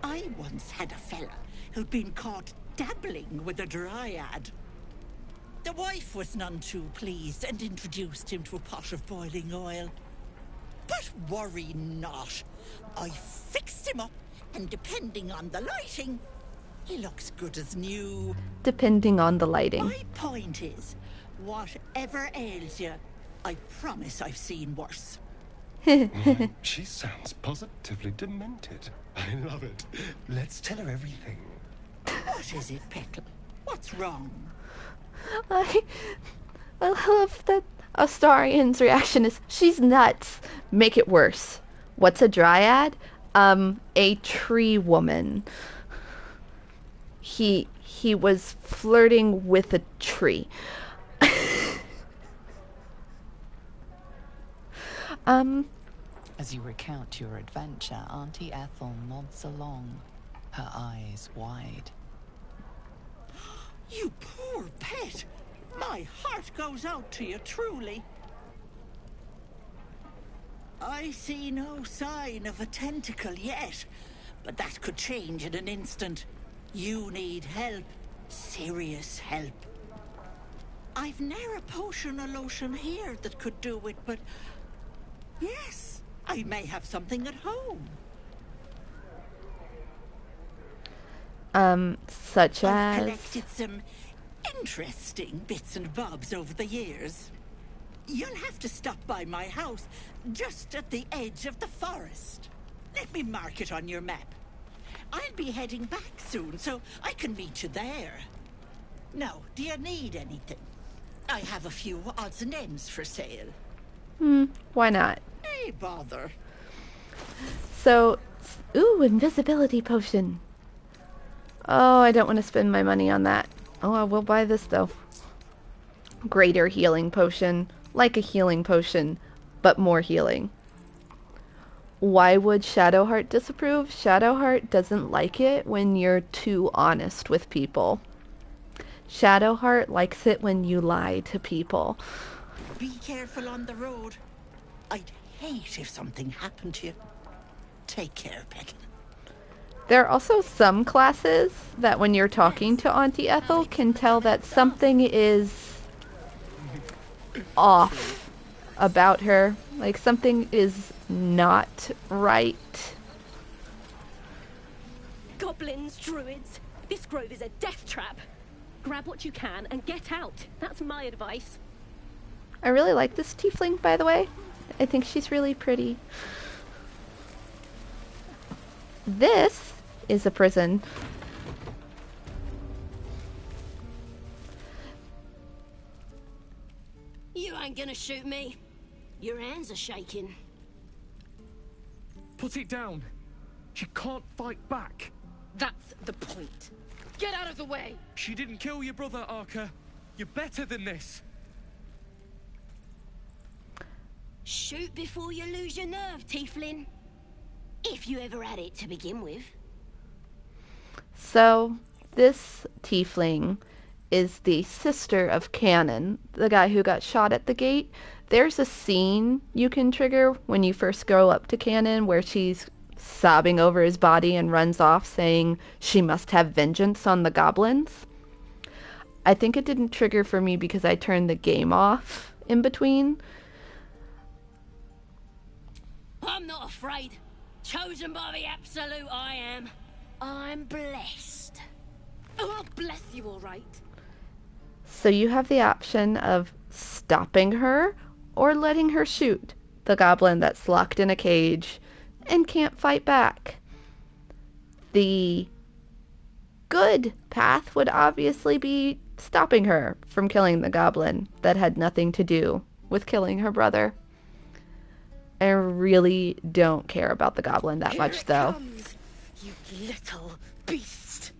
I once had a fella who'd been caught dabbling with a dryad. The wife was none too pleased and introduced him to a pot of boiling oil. But worry not. I fixed him up, and depending on the lighting, he looks good as new. Depending on the lighting. My point is, whatever ails you, I promise I've seen worse. Why, she sounds positively demented. I love it. Let's tell her everything. What is it, Petal? What's wrong? I love that Astarian's reaction is, she's nuts. Make it worse. What's a dryad? A tree woman. He was flirting with a tree. As you recount your adventure, Auntie Ethel nods along, her eyes wide. You poor pet! My heart goes out to you, truly. I see no sign of a tentacle yet, but that could change in an instant. You need help. Serious help. I've ne'er a potion or lotion here that could do it, but... yes, I may have something at home. Such I've as... collected some interesting bits and bobs over the years. You'll have to stop by my house, just at the edge of the forest. Let me mark it on your map. I'll be heading back soon, so I can meet you there. Now, do you need anything? I have a few odds and ends for sale. Why not? Hey, bother. So, ooh, invisibility potion. Oh, I don't want to spend my money on that. Oh, I will buy this though. Greater healing potion. Like a healing potion, but more healing. Why would Shadowheart disapprove? Shadowheart doesn't like it when you're too honest with people. Shadowheart likes it when you lie to people. Be careful on the road. I'd hate if something happened to you. Take care, Petal. There are also some classes that when you're talking to Auntie Ethel can tell that something is off about her. Like something is not right. Goblins, druids. This grove is a death trap. Grab what you can and get out. That's my advice. I really like this tiefling, by the way. I think she's really pretty. This is a prison. You ain't gonna shoot me. Your hands are shaking. Put it down. She can't fight back. That's the point. Get out of the way. She didn't kill your brother, Arca. You're better than this. Shoot before you lose your nerve, tiefling. If you ever had it to begin with. So, this tiefling is the sister of Cannon, the guy who got shot at the gate. There's a scene you can trigger when you first go up to Cannon where she's sobbing over his body and runs off saying she must have vengeance on the goblins. I think it didn't trigger for me because I turned the game off in between. I'm not afraid. Chosen by the Absolute, I am. I'm blessed. Oh, I'll bless you, all right. So you have the option of stopping her or letting her shoot the goblin that's locked in a cage and can't fight back. The good path would obviously be stopping her from killing the goblin that had nothing to do with killing her brother. I really don't care about the goblin that much, though. Comes, you little beast.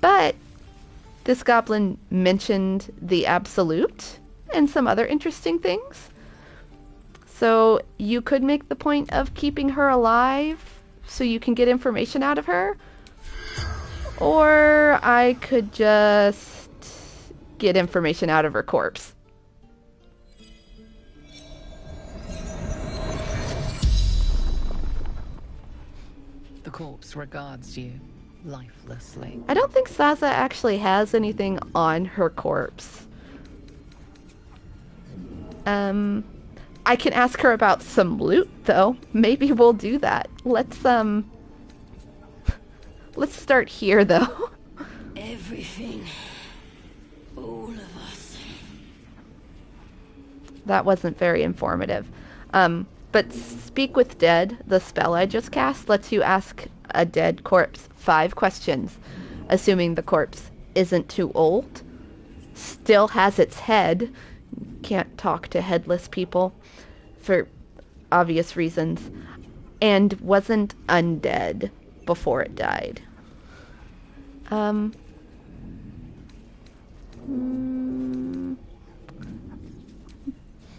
But this goblin mentioned the Absolute and some other interesting things. So you could make the point of keeping her alive so you can get information out of her. Or I could just get information out of her corpse. The corpse regards you, lifelessly. I don't think Saza actually has anything on her corpse. I can ask her about some loot, though. Maybe we'll do that. Let's start here, though. Everything. All of us. That wasn't very informative. But Speak with Dead, the spell I just cast, lets you ask a dead corpse 5 questions, assuming the corpse isn't too old, still has its head, can't talk to headless people for obvious reasons, and wasn't undead before it died.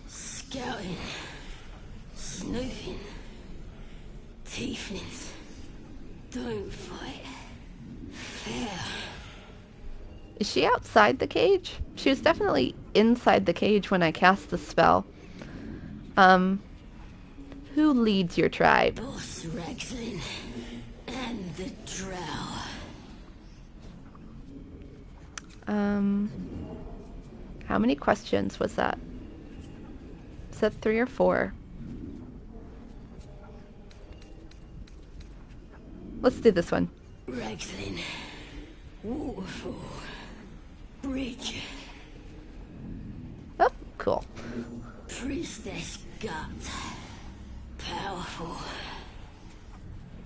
Scouting. Snooping. Tieflings. Don't fight. Fair. Is she outside the cage? She was definitely inside the cage when I cast the spell. Who leads your tribe? Boss Rexlin and the Drow. How many questions was that? Is that 3 or 4? Let's do this one. Rexlin. Waterfall. Bridge. Oh, cool. Priestess Gut. Powerful.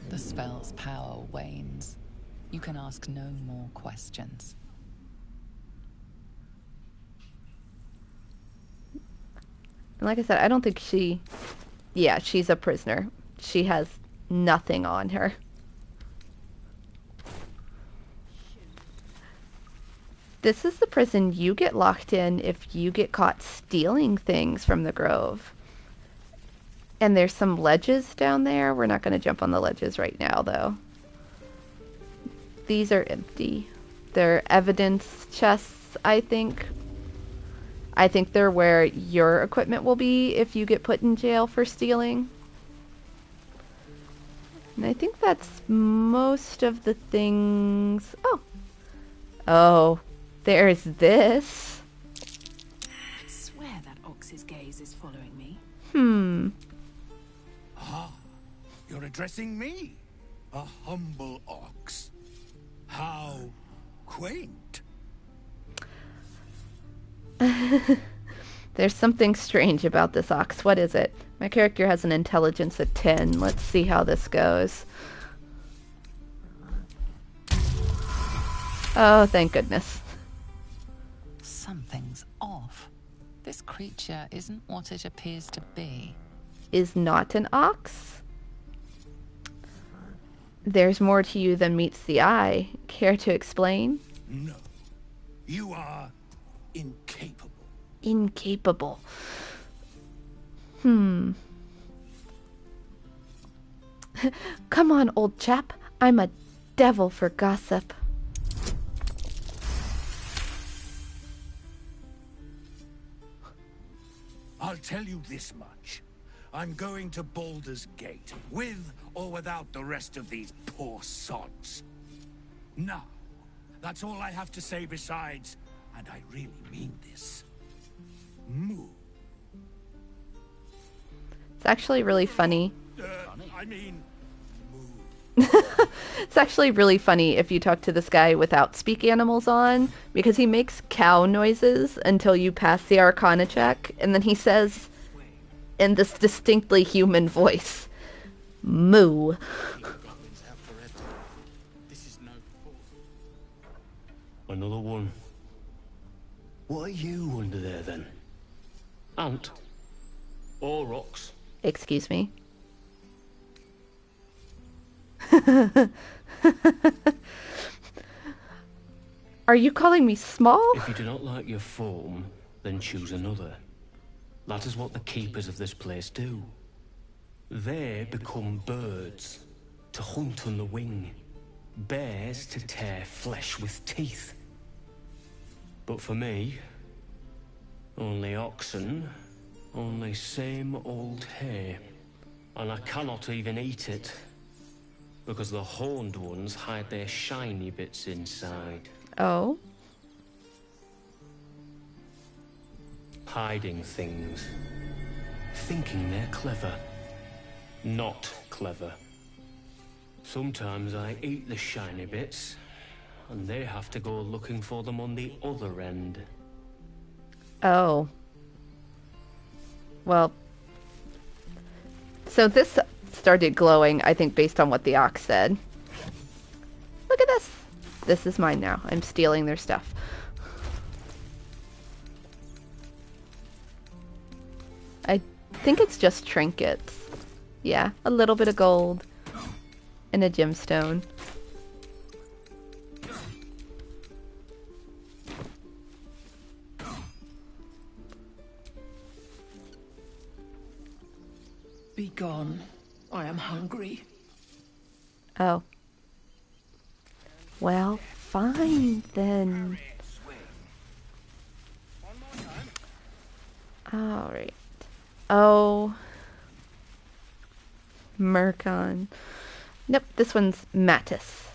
The spell's power wanes. You can ask no more questions. And like I said, I don't think she... Yeah, she's a prisoner. She has nothing on her. This is the prison you get locked in if you get caught stealing things from the Grove. And there's some ledges down there. We're not going to jump on the ledges right now, though. These are empty. They're evidence chests, I think. I think they're where your equipment will be if you get put in jail for stealing. And I think that's most of the things... Oh, there's this. I swear that ox's gaze is following me. Ah, you're addressing me, a humble ox. How quaint. There's something strange about this ox. What is it? My character has an intelligence of 10. Let's see how this goes. Oh, thank goodness. Something's off. This creature isn't what it appears to be. Is not an ox? There's more to you than meets the eye. Care to explain? No. You are incapable. Incapable. Come on, old chap. I'm a devil for gossip. I'll tell you this much. I'm going to Baldur's Gate, with or without the rest of these poor sods. Now, that's all I have to say besides, and I really mean this. Moo. It's actually really funny. I mean... It's actually really funny if you talk to this guy without speak animals on, because he makes cow noises until you pass the Arcana check, and then he says, in this distinctly human voice, moo. Another one. What are you under there then? Ant? Or ox? Excuse me. Are you calling me small? If you do not like your form, then choose another. That is what the keepers of this place do. They become birds, to hunt on the wing. Bears to tear flesh with teeth. But for me, only oxen, only same old hay. And I cannot even eat it. Because the horned ones hide their shiny bits inside. Oh? Hiding things. Thinking they're clever. Not clever. Sometimes I eat the shiny bits, and they have to go looking for them on the other end. Oh. Well. So this started glowing, I think, based on what the ox said. Look at this. This is mine now. I'm stealing their stuff. I think it's just trinkets. Yeah, a little bit of gold. And a gemstone. Be gone. I am hungry. Oh. Well, fine then. Alright. Oh. Murkon. Nope, this one's Mattis.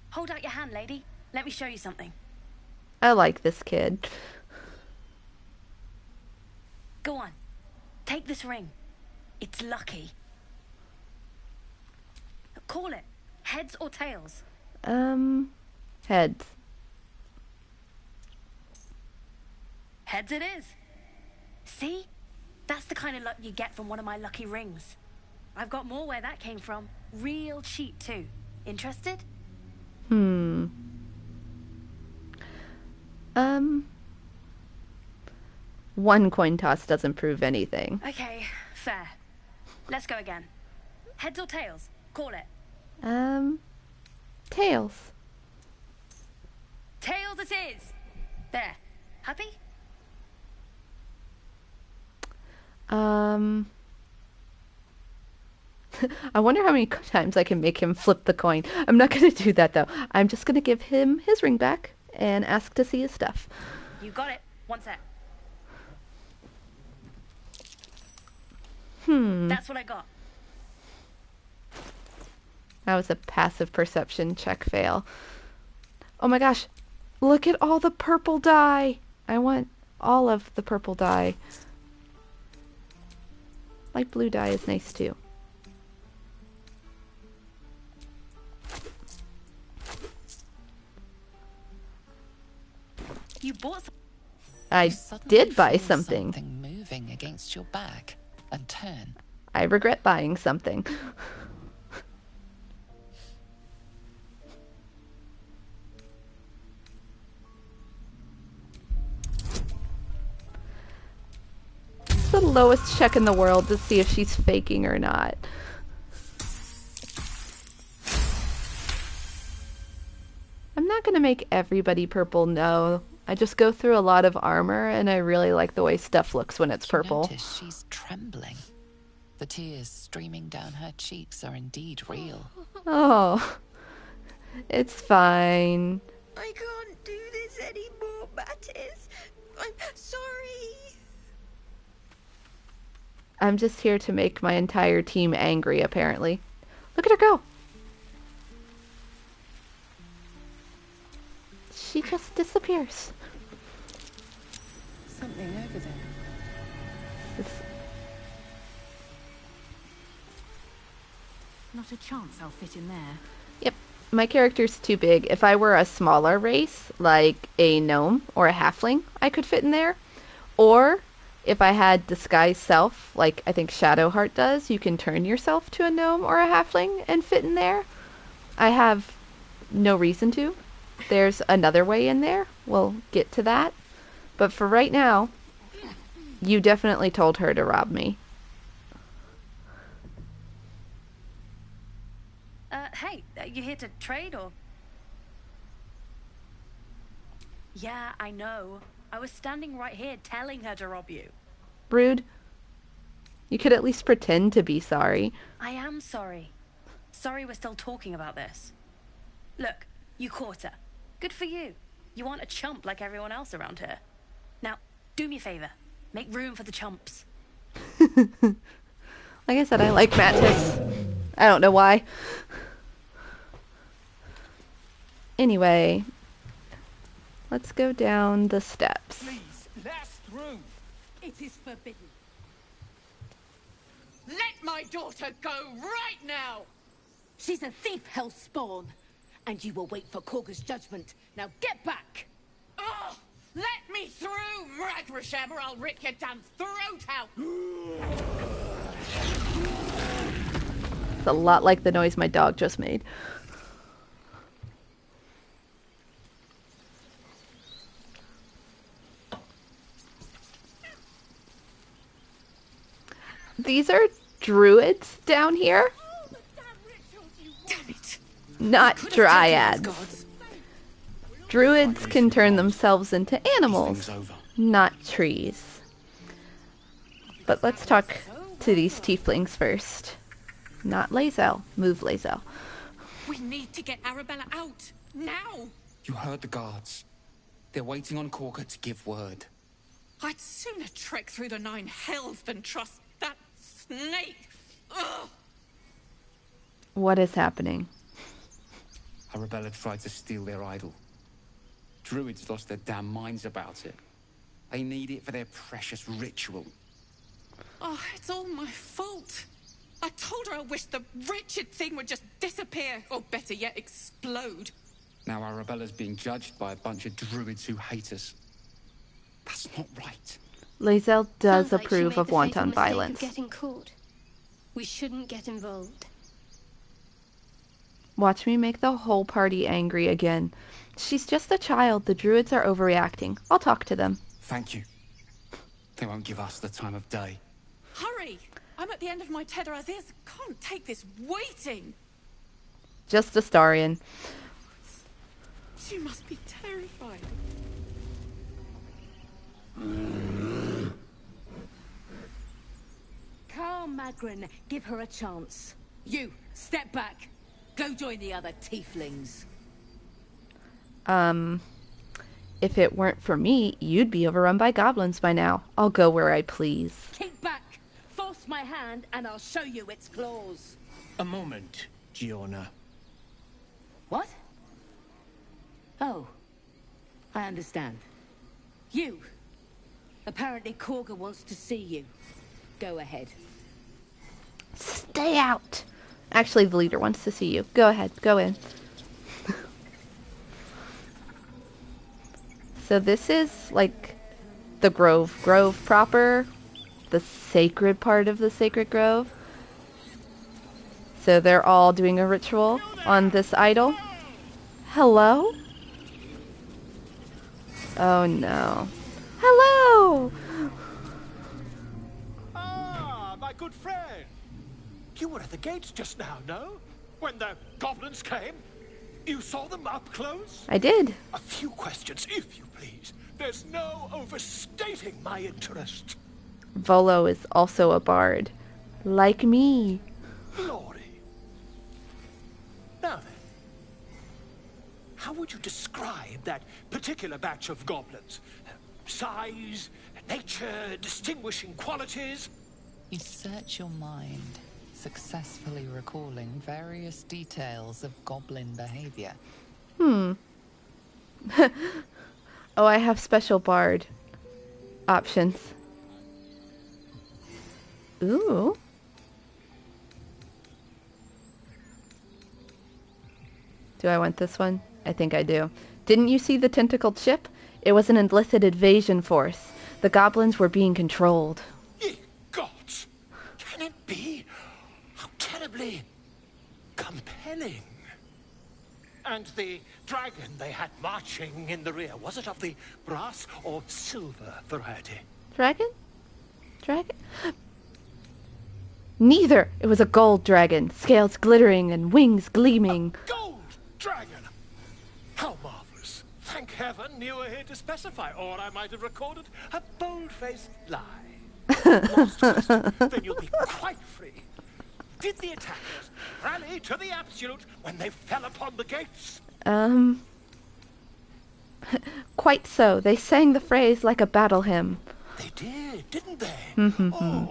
Hold out your hand, lady. Let me show you something. I like this kid. Go on. Take this ring. It's lucky. Call it. Heads or tails? Heads. Heads it is. See? That's the kind of luck you get from one of my lucky rings. I've got more where that came from. Real cheap, too. Interested? One coin toss doesn't prove anything. Okay, fair. Let's go again. Heads or tails? Call it. Tails. Tails it is. There. Happy? I wonder how many times I can make him flip the coin. I'm not going to do that, though. I'm just going to give him his ring back and ask to see his stuff. You got it. One sec. That's what I got. That was a passive perception check fail. Oh my gosh. Look at all the purple dye. I want all of the purple dye. Light blue dye is nice too. You bought some. I did buy something. Something moving against your back and turn. I regret buying something. It's the lowest check in the world to see if she's faking or not. I'm not gonna make everybody purple, no. I just go through a lot of armor and I really like the way stuff looks when it's purple. Notice she's trembling. The tears streaming down her cheeks are indeed real. Oh, it's fine. I can't do this anymore, Mattis. I'm sorry. I'm just here to make my entire team angry, apparently. Look at her go. She just disappears. Something over there. Not a chance I'll fit in there. Yep, my character's too big. If I were a smaller race, like a gnome or a halfling, I could fit in there. Or if I had disguise self, like I think Shadowheart does, you can turn yourself to a gnome or a halfling and fit in there. I have no reason to. There's another way in there. We'll get to that. But for right now, you definitely told her to rob me. Hey, you here to trade or? Yeah, I know. I was standing right here telling her to rob you. Rude. You could at least pretend to be sorry. I am sorry. Sorry we're still talking about this. Look, you caught her. Good for you. You aren't a chump like everyone else around here. Now, do me a favor. Make room for the chumps. Like I said, I like Mantis. I don't know why. Anyway, let's go down the steps. Please, let us through. It is forbidden. Let my daughter go right now! She's a thief, hellspawn. And you will wait for Korga's judgment. Now get back! Oh, let me through, Ragrasham, or I'll rip your damn throat out! It's a lot like the noise my dog just made. These are druids down here? Not dryads. Druids can turn themselves into animals, not trees. But let's talk to these tieflings first. Not Lae'zel. Move, Lae'zel. We need to get Arabella out. Now! You heard the guards. They're waiting on Korga to give word. I'd sooner trek through the 9 hells than trust that snake. Ugh. What is happening? Arabella tried to steal their idol. Druids lost their damn minds about it. They need it for their precious ritual. Oh, it's all my fault. I told her I wished the wretched thing would just disappear, or better yet, explode. Now Arabella's being judged by a bunch of druids who hate us. That's not right. Lae'zel does Sounds like she approve made of the fatal wanton mistake violence. of getting caught. We shouldn't get involved. Watch me make the whole party angry again. She's just a child. The druids are overreacting. I'll talk to them. Thank you. They won't give us the time of day. Hurry! I'm at the end of my tether as is. Can't take this waiting. Just Astarion. She must be terrified. Calm, Magrin. Give her a chance. You, step back. Go join the other tieflings. If it weren't for me, you'd be overrun by goblins by now. I'll go where I please. Keep back. Force my hand and I'll show you its claws. A moment, Giorna. What? Oh. I understand. You. Apparently Korga wants to see you. Go ahead. Stay out. Actually, the leader wants to see you. Go ahead. Go in. So this is like the grove. Grove proper. The sacred part of the sacred grove. So they're all doing a ritual on this idol. Hello? Oh no. Hello! Ah, my good friend. You were at the gates just now, no? When the goblins came? You saw them up close? I did. A few questions, if you please. There's no overstating my interest. Volo is also a bard. Like me. Glory. Now then, how would you describe that particular batch of goblins? Size, nature, distinguishing qualities? You search your mind, successfully recalling various details of goblin behavior. Oh, I have special bard options. Ooh. Do I want this one? I think I do. Didn't you see the tentacled ship? It was an illicit invasion force. The goblins were being controlled. Ye gods! Can it be? How terribly compelling. And the dragon they had marching in the rear, was it of the brass or silver variety? Dragon? Dragon? Neither! It was a gold dragon, scales glittering and wings gleaming. A gold dragon! How marvelous. Thank heaven you were here to specify, or I might have recorded a bold-faced lie. Last question, then you'll be quite free. Did the attackers rally to the absolute when they fell upon the gates? Quite so. They sang the phrase like a battle hymn. They did, didn't they? Mm-hmm.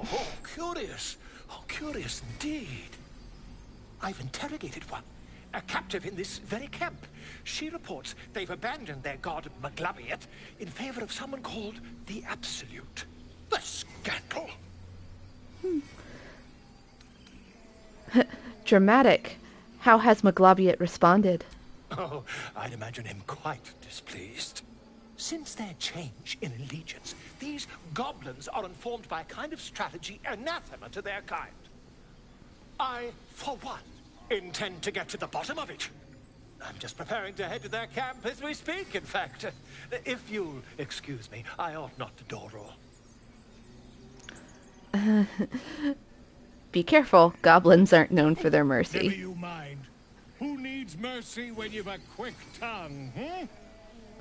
Curious. Oh, curious indeed. I've interrogated one, a captive in this very camp. She reports they've abandoned their god Maglabiet in favor of someone called the Absolute. The scandal! Dramatic. How has Maglabiet responded? Oh, I'd imagine him quite displeased. Since their change in allegiance, these goblins are informed by a kind of strategy anathema to their kind. I, for one, intend to get to the bottom of it. I'm just preparing to head to their camp as we speak, in fact. If you'll excuse me, I ought not to door roll. Be careful. Goblins aren't known for their Never mercy. you mind. Who needs mercy when you've a quick tongue, hmm?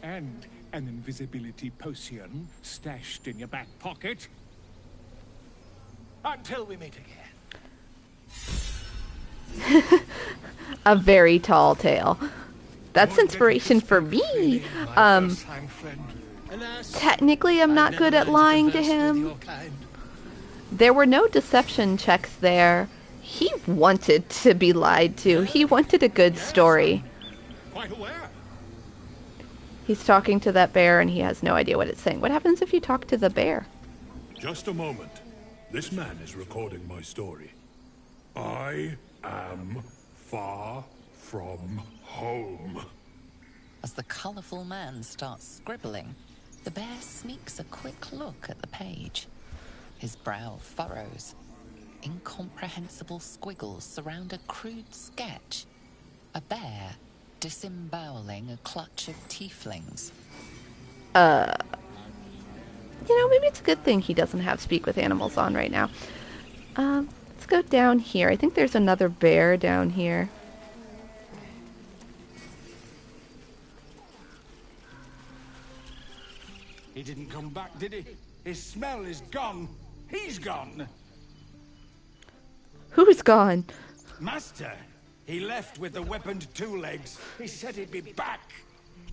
And an invisibility potion stashed in your back pocket. Until we meet again. A very tall tale. That's inspiration for me. Technically, I'm not good at lying to him. There were no deception checks there. He wanted to be lied to. He wanted a good story. Quite aware. He's talking to that bear and he has no idea what it's saying. What happens if you talk to the bear? Just a moment. This man is recording my story. I am far from home. As the colourful man starts scribbling, the bear sneaks a quick look at the page. His brow furrows. Incomprehensible squiggles surround a crude sketch. A bear disemboweling a clutch of tieflings. Maybe it's a good thing he doesn't have Speak with Animals on right now. Let's go down here. I think there's another bear down here. He didn't come back, did he? His smell is gone. He's gone. Who's gone? Master, he left with the weaponed two legs. He said he'd be back.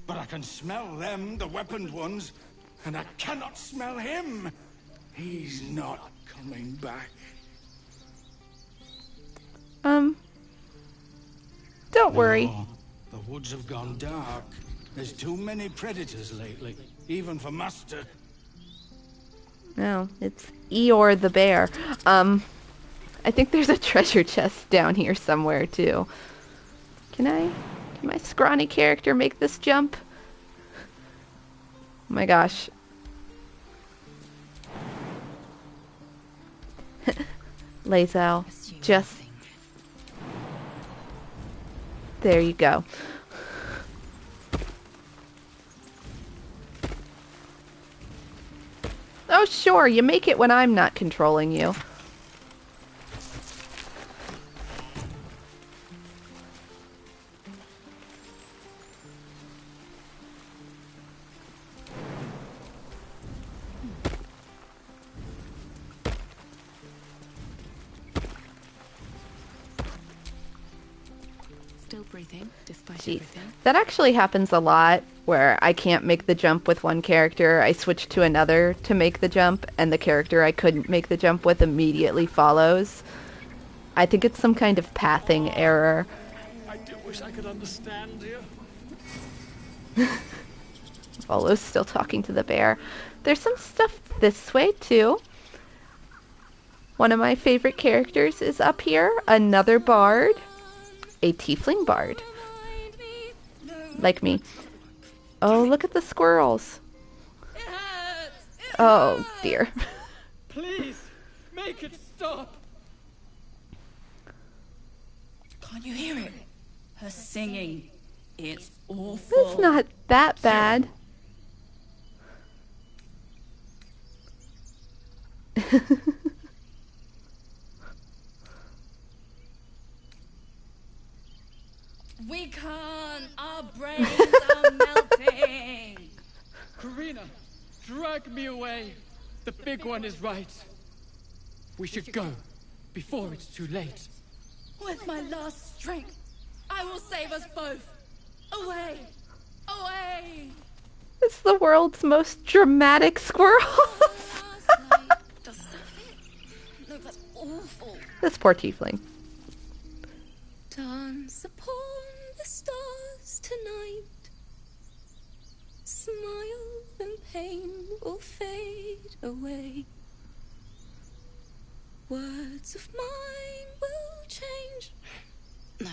But I can smell them, the weaponed ones, and I cannot smell him. He's not coming back. Don't worry. No, the woods have gone dark. There's too many predators lately, even for Master. No, it's Eeyore the bear. I think there's a treasure chest down here somewhere too. Can my scrawny character make this jump? Oh my gosh. Lae'zel, just... There you go. Oh sure, you make it when I'm not controlling you. Still breathing, despite Jeez. everything. That actually happens a lot, where I can't make the jump with one character, I switch to another to make the jump, and the character I couldn't make the jump with immediately follows. I think it's some kind of pathing error. I do wish I could understand you. Volo's still talking to the bear. There's some stuff this way, too. One of my favorite characters is up here, another bard. A tiefling bard. Like me. Oh, look at the squirrels. Oh, dear. Please, make it stop. Can't you hear it? Her singing. It's awful. It's not that bad. We can't. Our brains are melting. Karina, drag me away. The big one is right. We should go before it's too late. With my last strength, I will save us both. Away! Away! It's the world's most dramatic squirrels. No, that's awful. This poor tiefling. Dance upon the stars tonight. Smile and pain will fade away. Words of mine will change. No.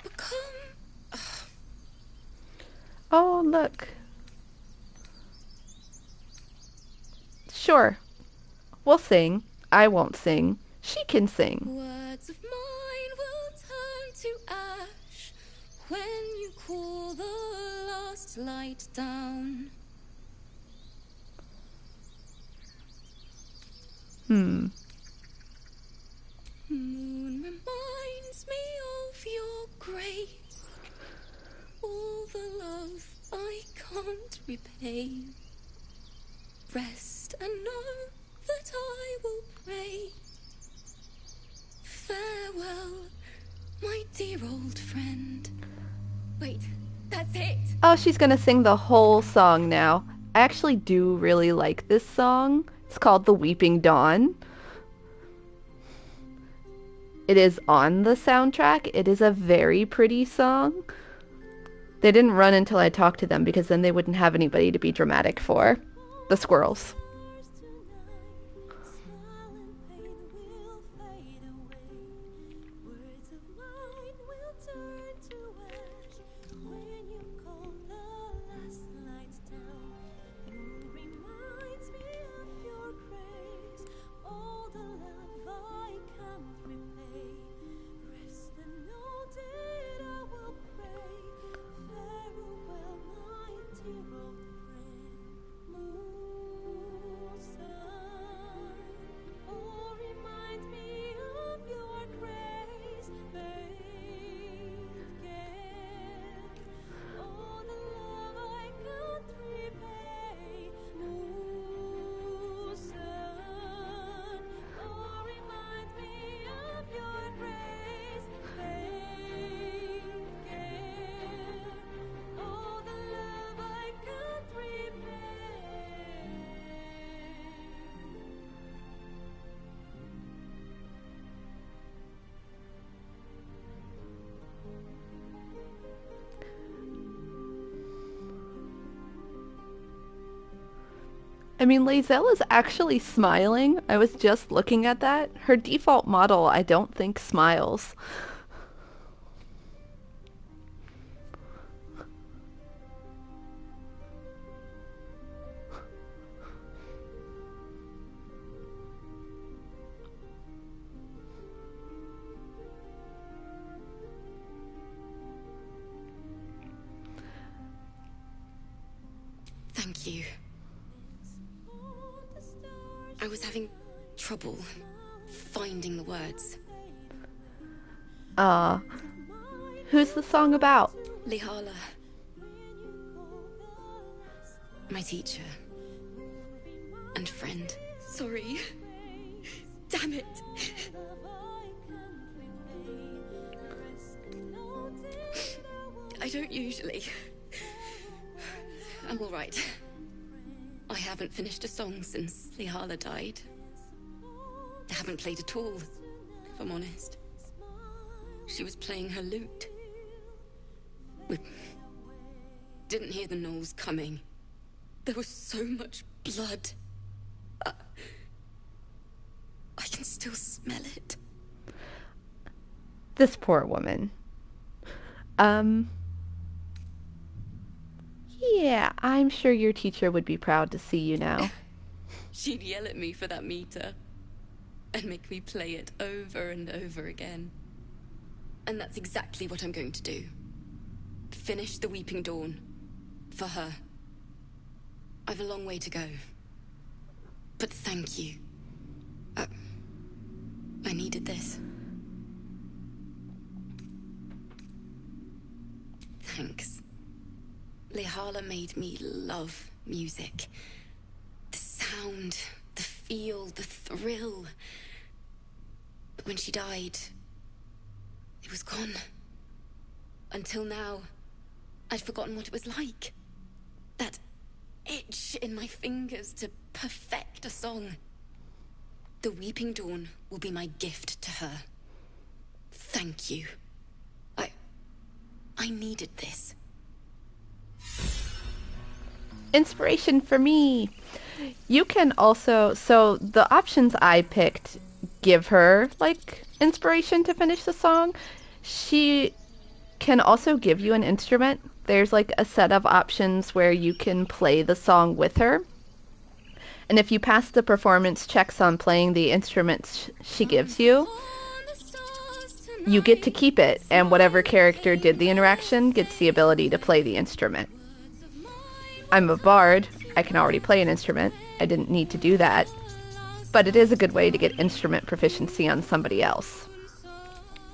Become. Oh, look. Sure. We'll sing. I won't sing. She can sing. Words of mine will turn to ash when you call the last light down. Hmm. Moon reminds me of your grace. All the love I can't repay. Rest and know that I will pray. Farewell, my dear old friend. Wait, that's it. Oh, she's gonna sing the whole song now. I actually do really like this song. It's called The Weeping Dawn. It is on the soundtrack. It is a very pretty song. They didn't run until I talked to them because then they wouldn't have anybody to be dramatic for. The squirrels. I mean, Lae'zel is actually smiling. I was just looking at that. Her default model, I don't think, smiles. Thank you. I was having trouble finding the words. Who's the song about? Lihala. My teacher. And friend. Sorry. Damn it. I don't usually. I'm all right. I haven't finished a song since Lihala died. I haven't played at all, if I'm honest. She was playing her lute. We didn't hear the gnolls coming. There was so much blood. I can still smell it. This poor woman. Yeah, I'm sure your teacher would be proud to see you now. She'd yell at me for that meter and make me play it over and over again. And that's exactly what I'm going to do. Finish the Weeping Dawn. For her. I've a long way to go. But thank you. I needed this. Thanks. Lihala made me love music. The sound, the feel, the thrill. But when she died, it was gone. Until now, I'd forgotten what it was like. That itch in my fingers to perfect a song. The Weeping Dawn will be my gift to her. Thank you. I needed this. Inspiration for me. You can also, so the options I picked give her like inspiration to finish the song. She can also give you an instrument. There's like a set of options where you can play the song with her. And if you pass the performance checks on playing the instruments she gives you, you get to keep it, and whatever character did the interaction gets the ability to play the instrument. I'm a bard. I can already play an instrument. I didn't need to do that. But it is a good way to get instrument proficiency on somebody else.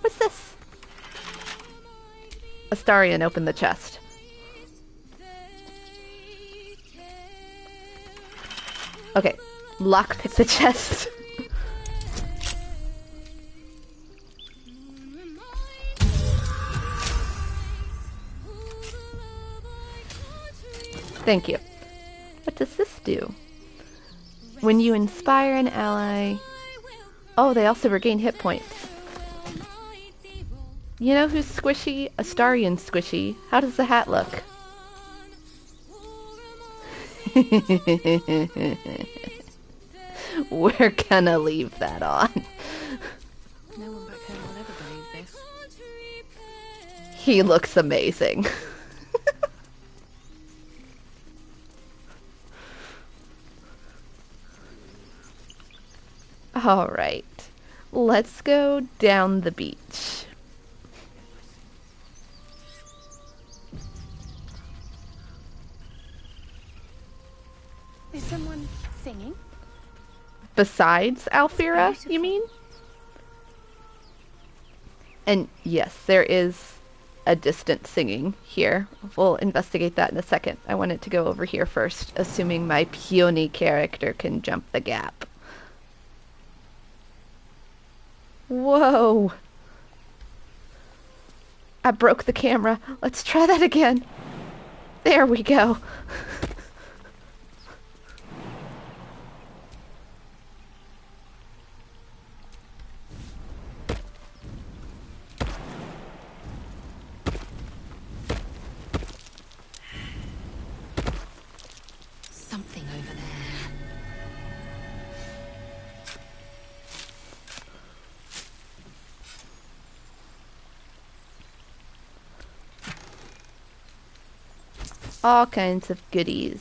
What's this? Astarion opened the chest. Okay, lockpick the chest. Thank you. What does this do? When you inspire an ally... Oh, they also regain hit points. You know who's squishy? Astarion's squishy. How does the hat look? We're gonna leave that on. No one back home will ever believe this. He looks amazing. All right, let's go down the beach. Is someone singing? Besides Alfira, you mean? And yes, there is a distant singing here. We'll investigate that in a second. I wanted to go over here first, assuming my puny character can jump the gap. Whoa! I broke the camera. Let's try that again. There we go. Something over there. All kinds of goodies.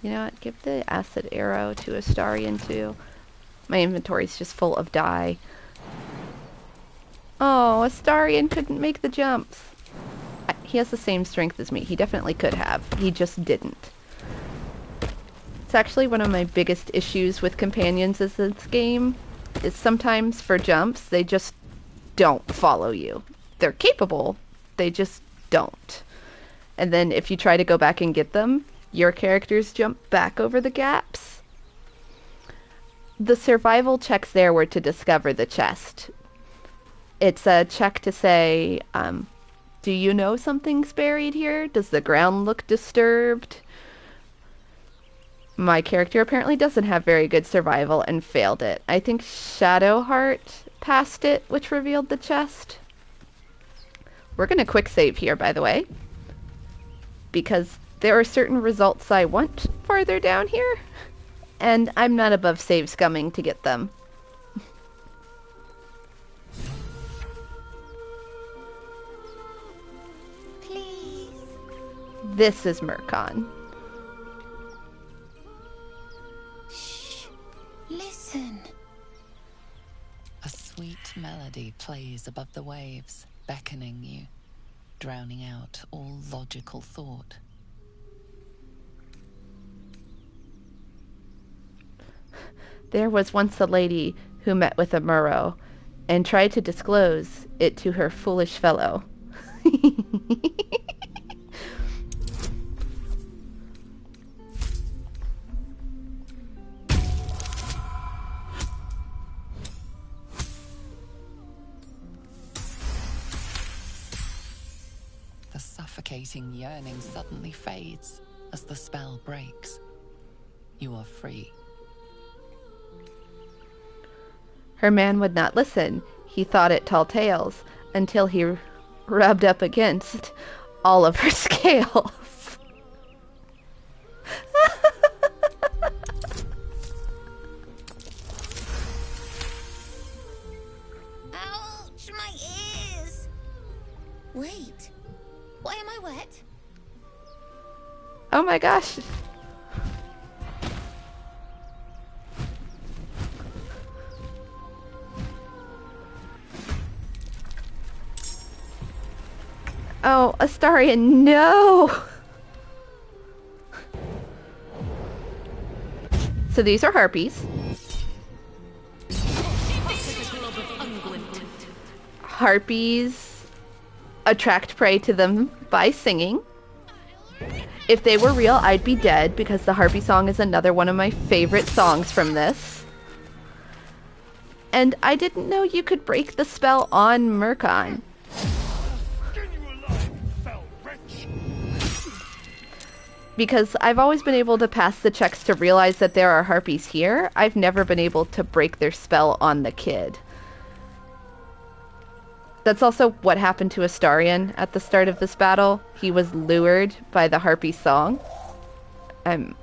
You know what? Give the acid arrow to Astarion too. My inventory's just full of dye. Oh, Astarion couldn't make the jumps. He has the same strength as me. He definitely could have. He just didn't. It's actually one of my biggest issues with companions in this game, is sometimes for jumps, they just don't follow you. They're capable, they just don't. And then if you try to go back and get them, your characters jump back over the gaps. The survival checks there were to discover the chest. It's a check to say, do you know something's buried here? Does the ground look disturbed? My character apparently doesn't have very good survival and failed it. I think Shadowheart passed it, which revealed the chest. We're going to quick save here, by the way, because there are certain results I want farther down here, and I'm not above save scumming to get them. Please. This is Murkon. Shh. Listen. A sweet melody plays above the waves, beckoning you, drowning out all logical thought. There was once a lady who met with a Murrow and tried to disclose it to her foolish fellow. The suffocating yearning suddenly fades as the spell breaks. You are free. Her man would not listen. He thought it tall tales until he rubbed up against all of her scales. Ouch, my ears! Wait, why am I wet? Oh my gosh. Oh, Astarion, no! So these are harpies. Harpies attract prey to them by singing. If they were real, I'd be dead, because the harpy song is another one of my favorite songs from this. And I didn't know you could break the spell on Murkon. Because I've always been able to pass the checks to realize that there are harpies here. I've never been able to break their spell on the kid. That's also what happened to Astarion at the start of this battle. He was lured by the harpy song. I'm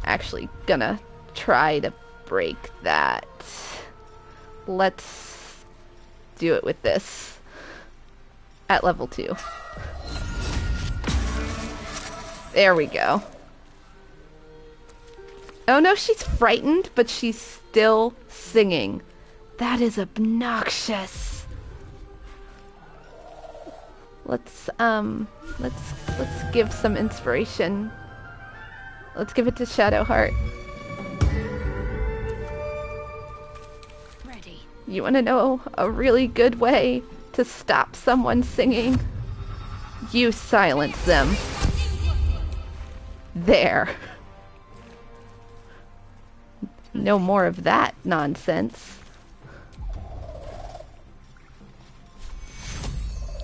actually gonna try to break that. Let's do it with this at level 2. There we go. Oh no, she's frightened, but she's still singing. That is obnoxious. Let's give some inspiration. Let's give it to Shadowheart. Ready. You want to know a really good way to stop someone singing? You silence them. There. No more of that nonsense.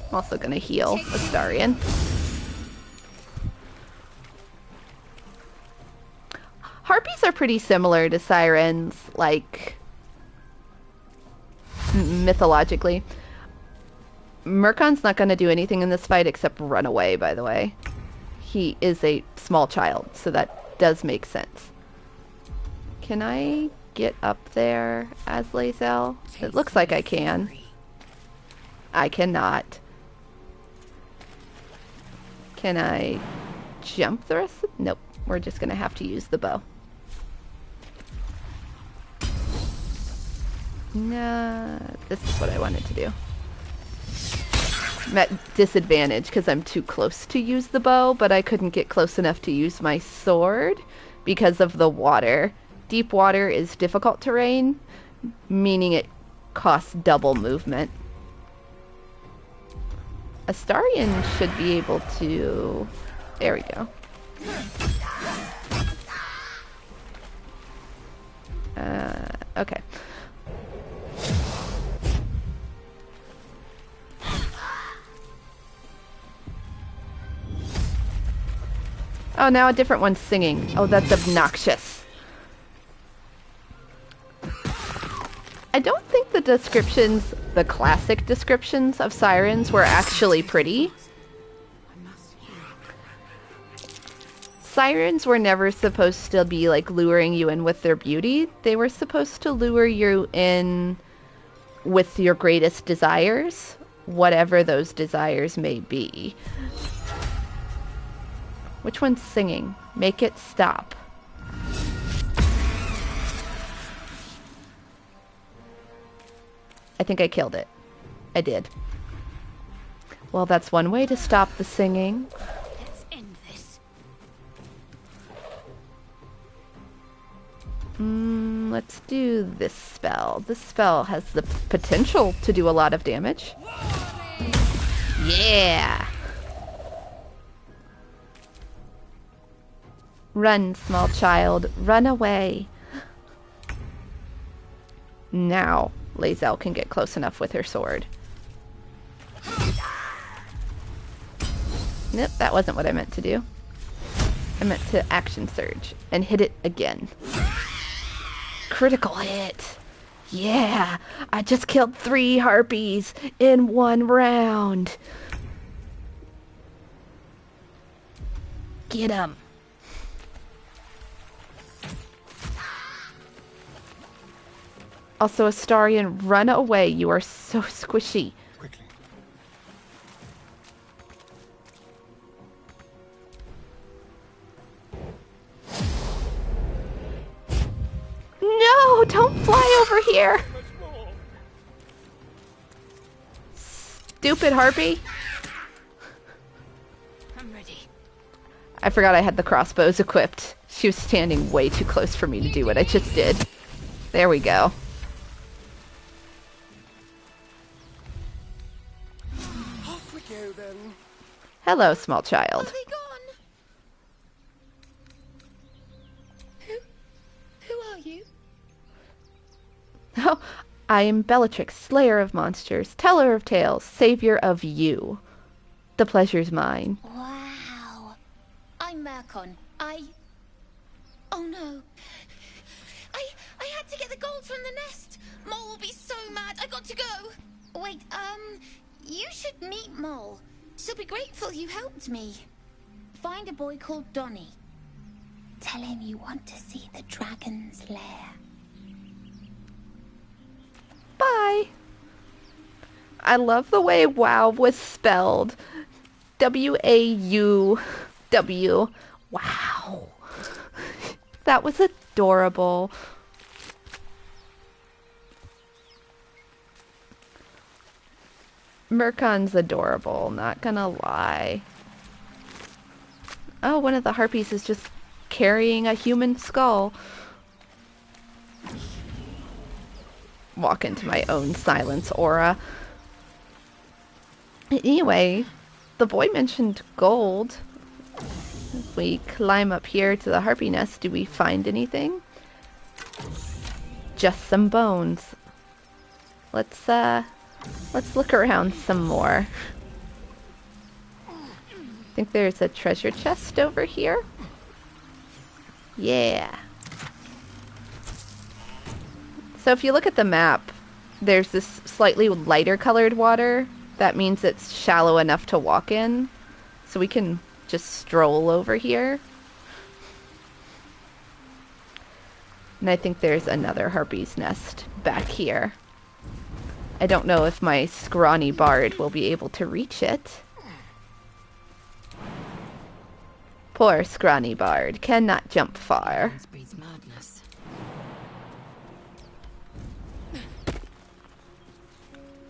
I'm also gonna heal Astarion. Harpies are pretty similar to sirens, like, mythologically. Murkon's not gonna do anything in this fight except run away, by the way. He is a small child, so that does make sense. Can I get up there as Lae'zel? It looks like I can. I cannot. Can I jump the rest of... Nope. We're just gonna have to use the bow. Nah, this is what I wanted to do. I'm at disadvantage because I'm too close to use the bow, but I couldn't get close enough to use my sword because of the water. Deep water is difficult terrain, meaning it costs double movement. Astarion should be able to... There we go. Okay. Oh, now a different one's singing. Oh, that's obnoxious. I don't think the descriptions, the classic descriptions of sirens were actually pretty. Sirens were never supposed to be like luring you in with their beauty. They were supposed to lure you in with your greatest desires, whatever those desires may be. Which one's singing? Make it stop. I think I killed it. I did. Well, that's one way to stop the singing. Let's end this. Let's do this spell. This spell has the potential to do a lot of damage. Yeah! Run, small child. Run away. Now, Lae'zel can get close enough with her sword. Nope, that wasn't what I meant to do. I meant to action surge and hit it again. Critical hit. Yeah, I just killed 3 harpies in 1 round. Get 'em. Also, Astarion, run away. You are so squishy. Quickly. No, don't fly over here. Stupid harpy. I'm ready. I forgot I had the crossbows equipped. She was standing way too close for me to do what I just did. There we go. Off we go then. Hello, small child. Who are you? Oh, I am Bellatrix, slayer of monsters, teller of tales, savior of you. The pleasure's mine. Wow. I'm Mercon. Oh no. I had to get the gold from the nest. Mole will be so mad. I got to go. Wait, you should meet Mole. She'll be grateful you helped me. Find a boy called Donny. Tell him you want to see the dragon's lair. Bye. I love the way WoW was spelled. W-A-U-W. Wow. That was adorable. Mercon's adorable, not gonna lie. Oh, one of the harpies is just carrying a human skull. Walk into my own silence aura. Anyway, the boy mentioned gold. If we climb up here to the harpy nest, do we find anything? Just some bones. Let's look around some more. I think there's a treasure chest over here. Yeah. So if you look at the map, there's this slightly lighter colored water. That means it's shallow enough to walk in. So we can just stroll over here. And I think there's another harpy's nest back here. I don't know if my scrawny bard will be able to reach it. Poor scrawny bard cannot jump far. Madness.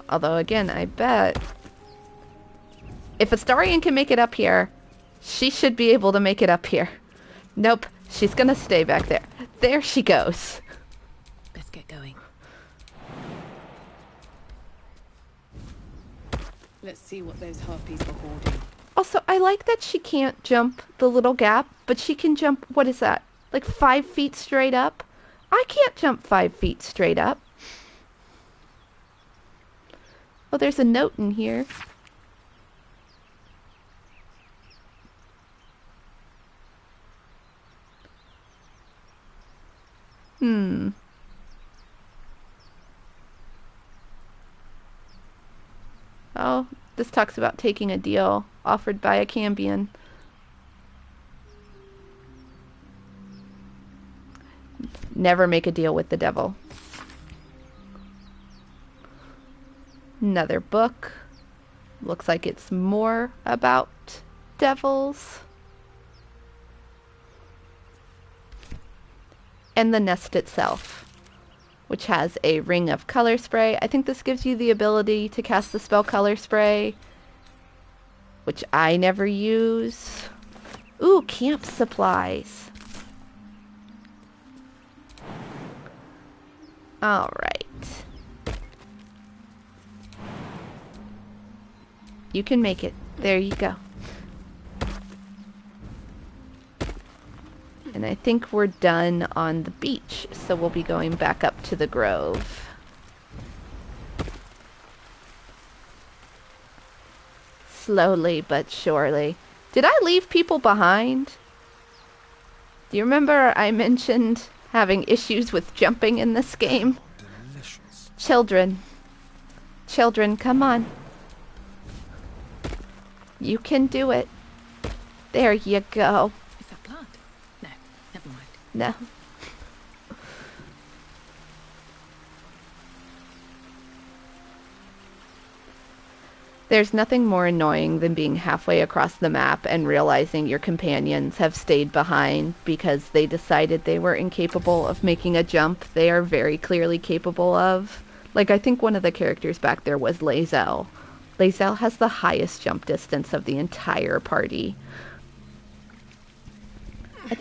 Although again, I bet if Astarion can make it up here, she should be able to make it up here. Nope, she's gonna stay back there. There she goes. Let's get going. Let's see what those harpies were hoarding. Also, I like that she can't jump the little gap, but she can jump, what is that? Like 5 feet straight up? I can't jump 5 feet straight up. Oh, there's a note in here. Oh, this talks about taking a deal offered by a Cambion. Never make a deal with the devil. Another book. Looks like it's more about devils. And the nest itself, which has a ring of color spray. I think this gives you the ability to cast the spell color spray, which I never use. Ooh, camp supplies. All right. You can make it. There you go. And I think we're done on the beach, so we'll be going back up to the grove. Slowly but surely. Did I leave people behind? Do you remember I mentioned having issues with jumping in this game? Children. Children, come on. You can do it. There you go. Is that blood? No, never mind. No. There's nothing more annoying than being halfway across the map and realizing your companions have stayed behind because they decided they were incapable of making a jump they are very clearly capable of. Like, I think one of the characters back there was Lae'zel. Lae'zel has the highest jump distance of the entire party. I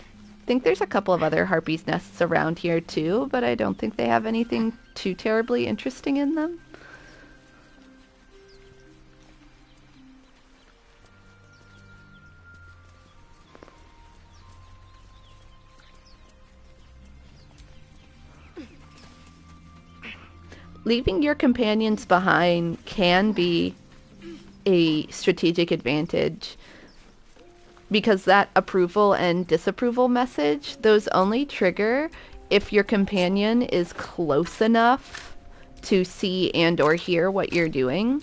think there's a couple of other harpies' nests around here too, but I don't think they have anything too terribly interesting in them. Leaving your companions behind can be a strategic advantage because that approval and disapproval message, those only trigger if your companion is close enough to see and or hear what you're doing.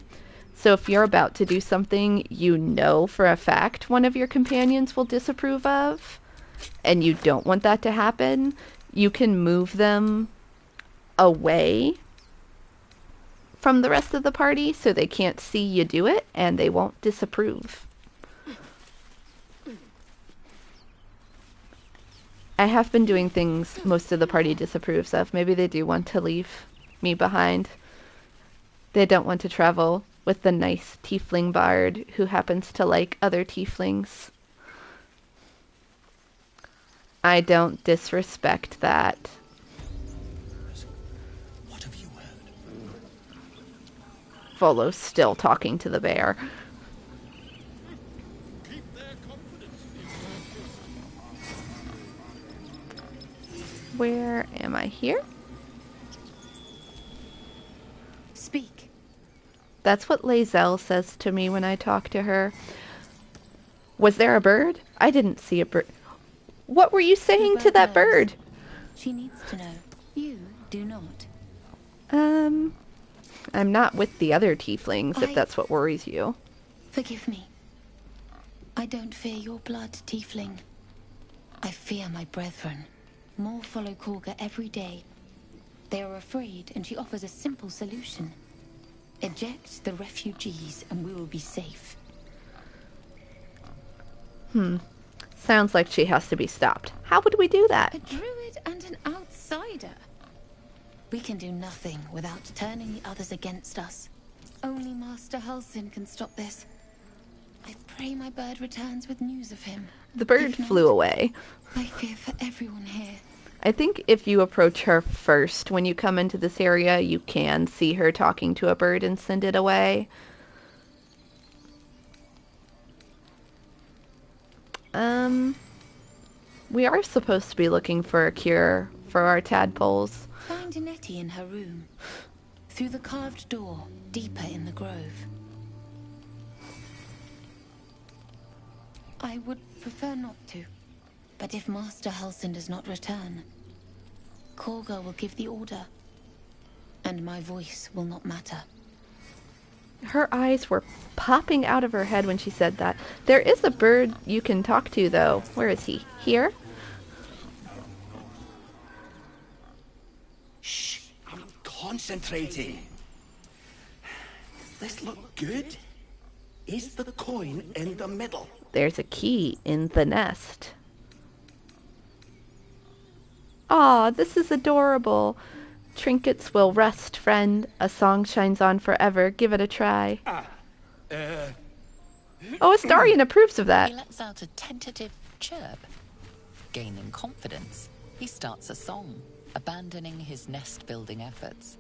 So if you're about to do something you know for a fact one of your companions will disapprove of, and you don't want that to happen, you can move them away from the rest of the party so they can't see you do it and they won't disapprove. I have been doing things most of the party disapproves of. Maybe they do want to leave me behind. They don't want to travel with the nice tiefling bard who happens to like other tieflings. I don't disrespect that. Volo's still talking to the bear. Where am I? Here? Speak. That's what Lae'zel says to me when I talk to her. Was there a bird? I didn't see a bird. What were you saying to that bird? She needs to know. You do not. I'm not with the other tieflings, if that's what worries you. Forgive me. I don't fear your blood, tiefling. I fear my brethren. More follow Korga every day. They are afraid, and she offers a simple solution. Eject the refugees, and we will be safe. Sounds like she has to be stopped. How would we do that? A druid and an outsider. We can do nothing without turning the others against us. Only Master Halsin can stop this. I pray my bird returns with news of him. The bird flew away. I fear for everyone here. I think if you approach her first when you come into this area, you can see her talking to a bird and send it away. We are supposed to be looking for a cure for our tadpoles. Find Nettie in her room. Through the carved door, deeper in the grove. I would prefer not to. But if Master Halsin does not return, Korga will give the order. And my voice will not matter. Her eyes were popping out of her head when she said that. There is a bird you can talk to, though. Where is he? Here? Shh, I'm concentrating. Does this look good? Is the coin in the middle? There's a key in the nest. Aw, this is adorable. Trinkets will rust, friend. A song shines on forever. Give it a try. Oh, Astarion approves of that. He lets out a tentative chirp. Gaining confidence, he starts a song, abandoning his nest-building efforts.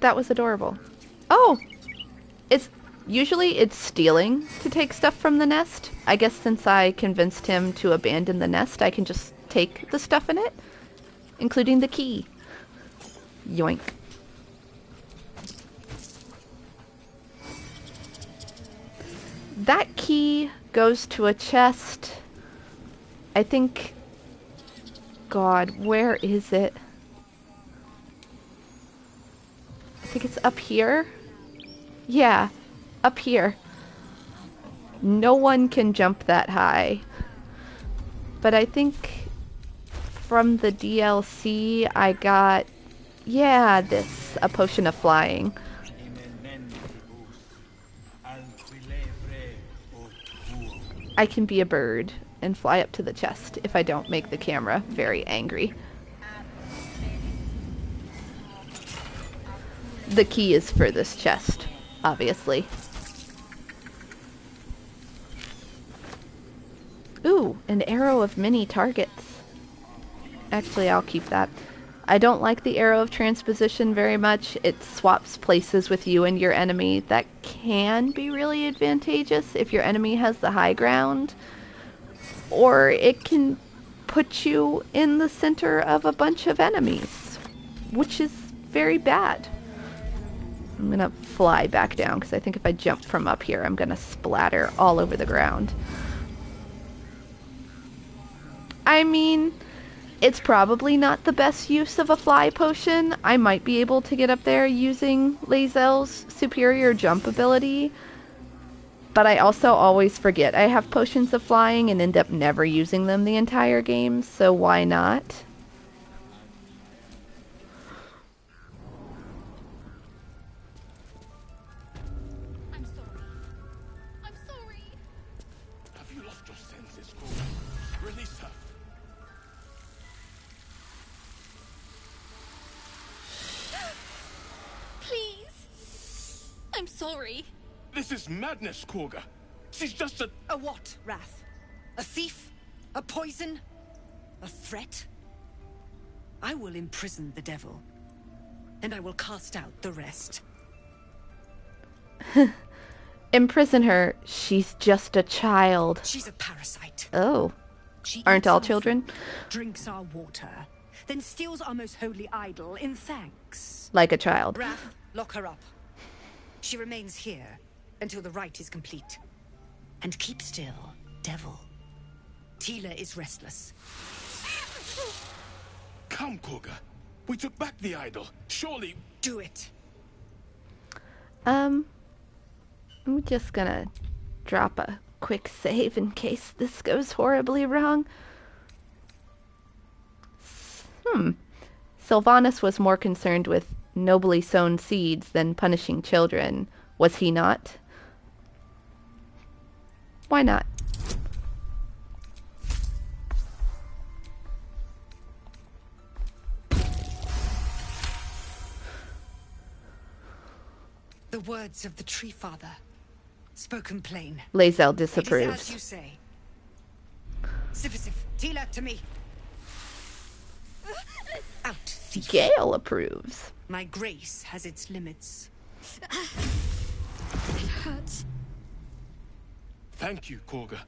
That was adorable. Oh! Usually it's stealing to take stuff from the nest. I guess since I convinced him to abandon the nest, I can just take the stuff in it, including the key. Yoink. That key goes to a chest. I think... God, where is it? I think it's up here. Yeah, up here. No one can jump that high. But I think from the DLC I got, yeah, a potion of flying. I can be a bird and fly up to the chest if I don't make the camera very angry. The key is for this chest, obviously. Ooh, an arrow of many targets. Actually, I'll keep that. I don't like the arrow of transposition very much. It swaps places with you and your enemy. That can be really advantageous if your enemy has the high ground. Or it can put you in the center of a bunch of enemies, which is very bad. I'm gonna fly back down because I think if I jump from up here, I'm gonna splatter all over the ground. I mean, it's probably not the best use of a fly potion. I might be able to get up there using Lae'zel's superior jump ability, but I also always forget I have potions of flying and end up never using them the entire game, so why not? I'm sorry. I'm sorry. Have you lost your senses, Cora? Release her. Please. I'm sorry. This is madness, Korga. She's just a... A what, Wrath? A thief? A poison? A threat? I will imprison the devil, and I will cast out the rest. Imprison her. She's just a child. She's a parasite. Oh. She Aren't all eats our children? food, drinks our water, then steals our most holy idol in thanks. Like a child. Wrath, lock her up. She remains here until the rite is complete. And keep still, devil. Tila is restless. Come, Korga. We took back the idol. Surely... Do it. I'm just gonna drop a quick save in case this goes horribly wrong. Sylvanas was more concerned with nobly sown seeds than punishing children. Was he not? Why not? The words of the Tree Father, spoken plain. Lae'zel It is disapproves. as you say. Sifisif, Tila, to me. Out, thief. Gale approves. My grace has its limits. It hurts. Thank you, Korga.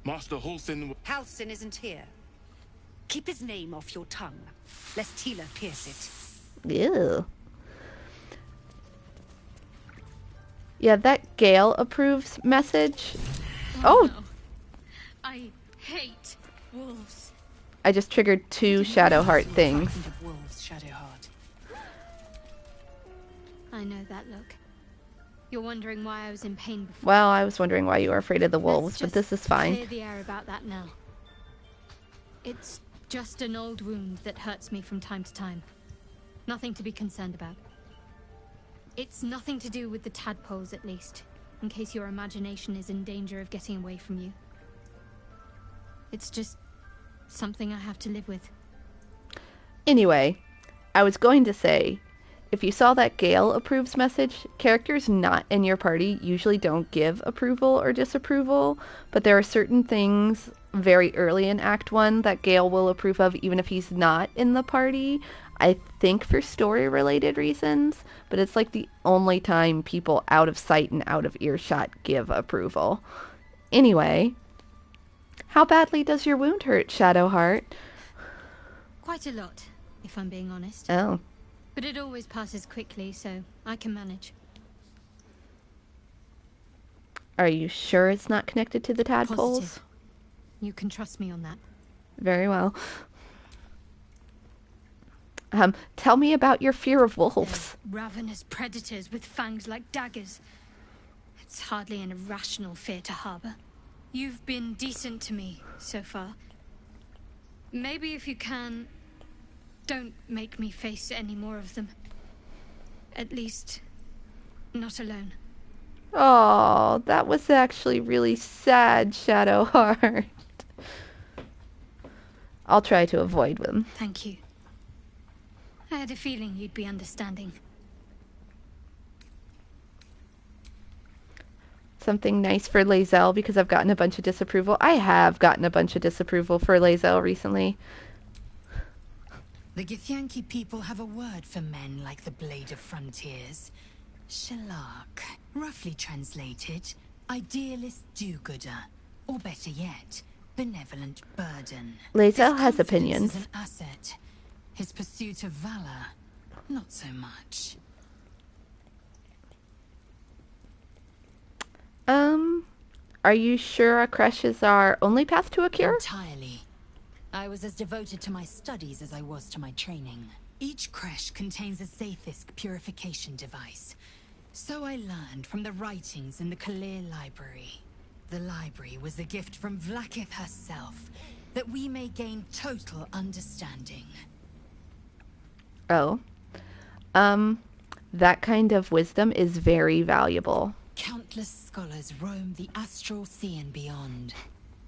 Master Halsin... Halsin isn't here. Keep his name off your tongue, lest Tila pierce it. Ew. Yeah, that Gale approves message. Oh! No. I hate wolves. I just triggered 2 Shadowheart things. Of wolves, Shadowheart. I know that look. You're wondering why I was in pain before. Well, I was wondering why you were afraid of the wolves, but this is fine. Clear the air about that now. It's just an old wound that hurts me from time to time. Nothing to be concerned about. It's nothing to do with the tadpoles, at least, in case your imagination is in danger of getting away from you. It's just something I have to live with. Anyway, I was going to say, if you saw that Gale approves message, characters not in your party usually don't give approval or disapproval, but there are certain things very early in Act 1 that Gale will approve of even if he's not in the party. I think for story-related reasons, but it's like the only time people out of sight and out of earshot give approval. Anyway, how badly does your wound hurt, Shadowheart? Quite a lot, if I'm being honest. Oh. But it always passes quickly, so I can manage. Are you sure it's not connected to the tadpoles? Positive. You can trust me on that. Very well. Tell me about your fear of wolves. They're ravenous predators with fangs like daggers. It's hardly an irrational fear to harbor. You've been decent to me so far. Maybe if you can, don't make me face any more of them. At least, not alone. Oh, that was actually really sad, Shadowheart. I'll try to avoid them. Thank you. I had a feeling you'd be understanding. Something nice for Lae'zel, because I've gotten a bunch of disapproval. I have gotten a bunch of disapproval for Lae'zel recently. The Githyanki people have a word for men like the Blade of Frontiers. Shalak. Roughly translated, idealist do-gooder. Or better yet, benevolent burden. Lae'zel has opinions. His confidence is an asset. His pursuit of valor, not so much. Are you sure a crush is our only path to a cure? Entirely. I was as devoted to my studies as I was to my training. Each creche contains a Zaithisk purification device. So I learned from the writings in the Kalir Library. The library was a gift from Vlaakith herself, that we may gain total understanding. Oh. That kind of wisdom is very valuable. Countless scholars roam the astral sea and beyond,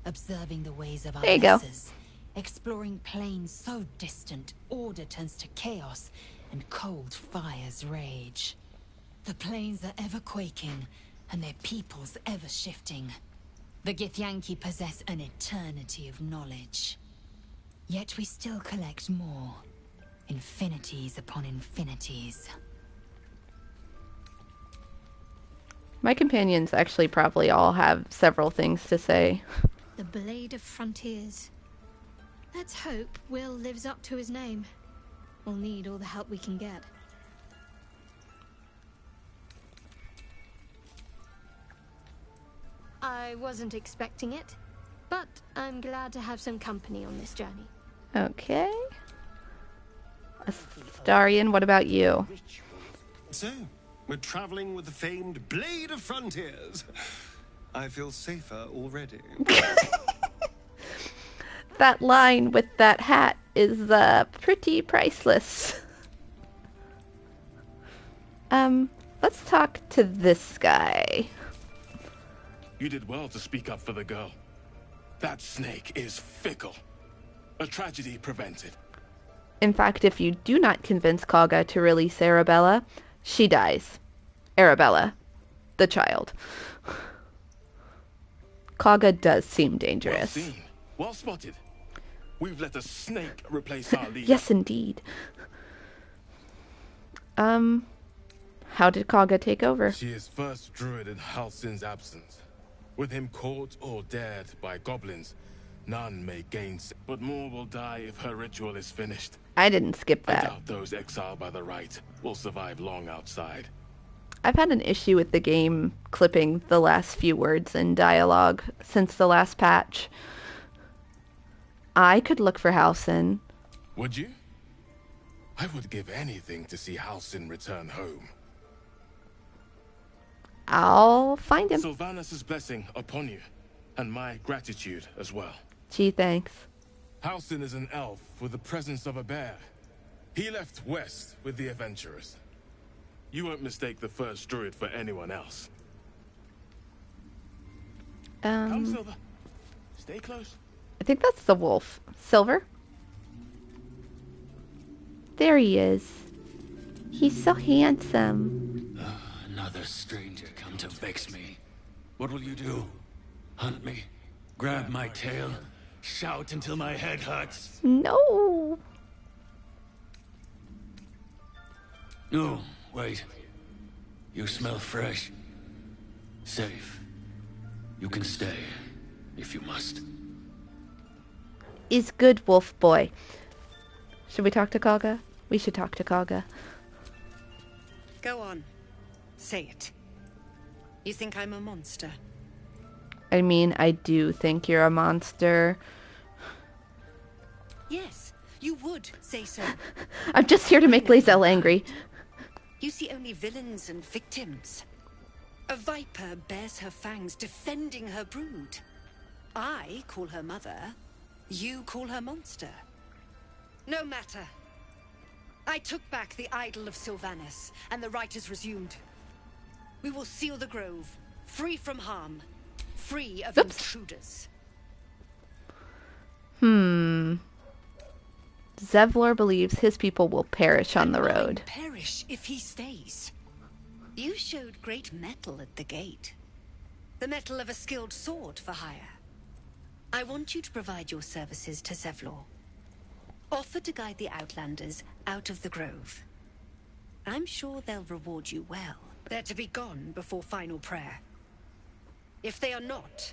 observing the ways of our There you go. races, exploring planes so distant order turns to chaos and cold fires rage. The planes are ever quaking, and their peoples ever shifting. The Githyanki possess an eternity of knowledge. Yet we still collect more. Infinities upon infinities. My companions actually probably all have several things to say. The Blade of Frontiers. Let's hope Will lives up to his name. We'll need all the help we can get. I wasn't expecting it, but I'm glad to have some company on this journey. Okay. Astarion, what about you? So, we're traveling with the famed Blade of Frontiers. I feel safer already. That line with that hat is pretty priceless. Let's talk to this guy. You did well to speak up for the girl. That snake is fickle. A tragedy prevented. In fact, if you do not convince Kaga to release Arabella, she dies. Arabella, the child. Kaga does seem dangerous. Well seen. Well spotted. We've let a snake replace our leader. Yes, indeed. How did Kaga take over? She is first druid in Halsin's absence. With him caught or dared by goblins, none may gain, but more will die if her ritual is finished. I didn't skip I that. doubt those exiled by the right will survive long outside. I've had an issue with the game clipping the last few words in dialogue since the last patch. I could look for Halsin. Would you? I would give anything to see Halsin return home. I'll find him. Sylvanas' blessing upon you, and my gratitude as well. Gee, thanks. Halsin is an elf with the presence of a bear. He left west with the adventurers. You won't mistake the first druid for anyone else. Come, Silver. Stay close. I think that's the wolf. Silver? There he is. He's so handsome. Another stranger come to vex me. What will you do? Hunt me? Grab my tail? Shout until my head hurts? No. No, wait. You smell fresh. Safe. You can stay, if you must. Is good, wolf boy. Should we talk to Kaga? We should talk to Kaga. Go on. Say it. You think I'm a monster? I mean, I do think you're a monster. Yes. You would say so. I'm just here to make Lae'zel angry. You see only villains and victims. A viper bears her fangs defending her brood. I call her mother. You call her monster. No matter. I took back the idol of Sylvanas, and the rite is resumed. We will seal the grove, free from harm, free of intruders. Zevlor believes his people will perish on the road. Perish if he stays. You showed great mettle at the gate. The mettle of a skilled sword for hire. I want you to provide your services to Zevlor. Offer to guide the Outlanders out of the grove. I'm sure they'll reward you well. They're to be gone before final prayer. If they are not,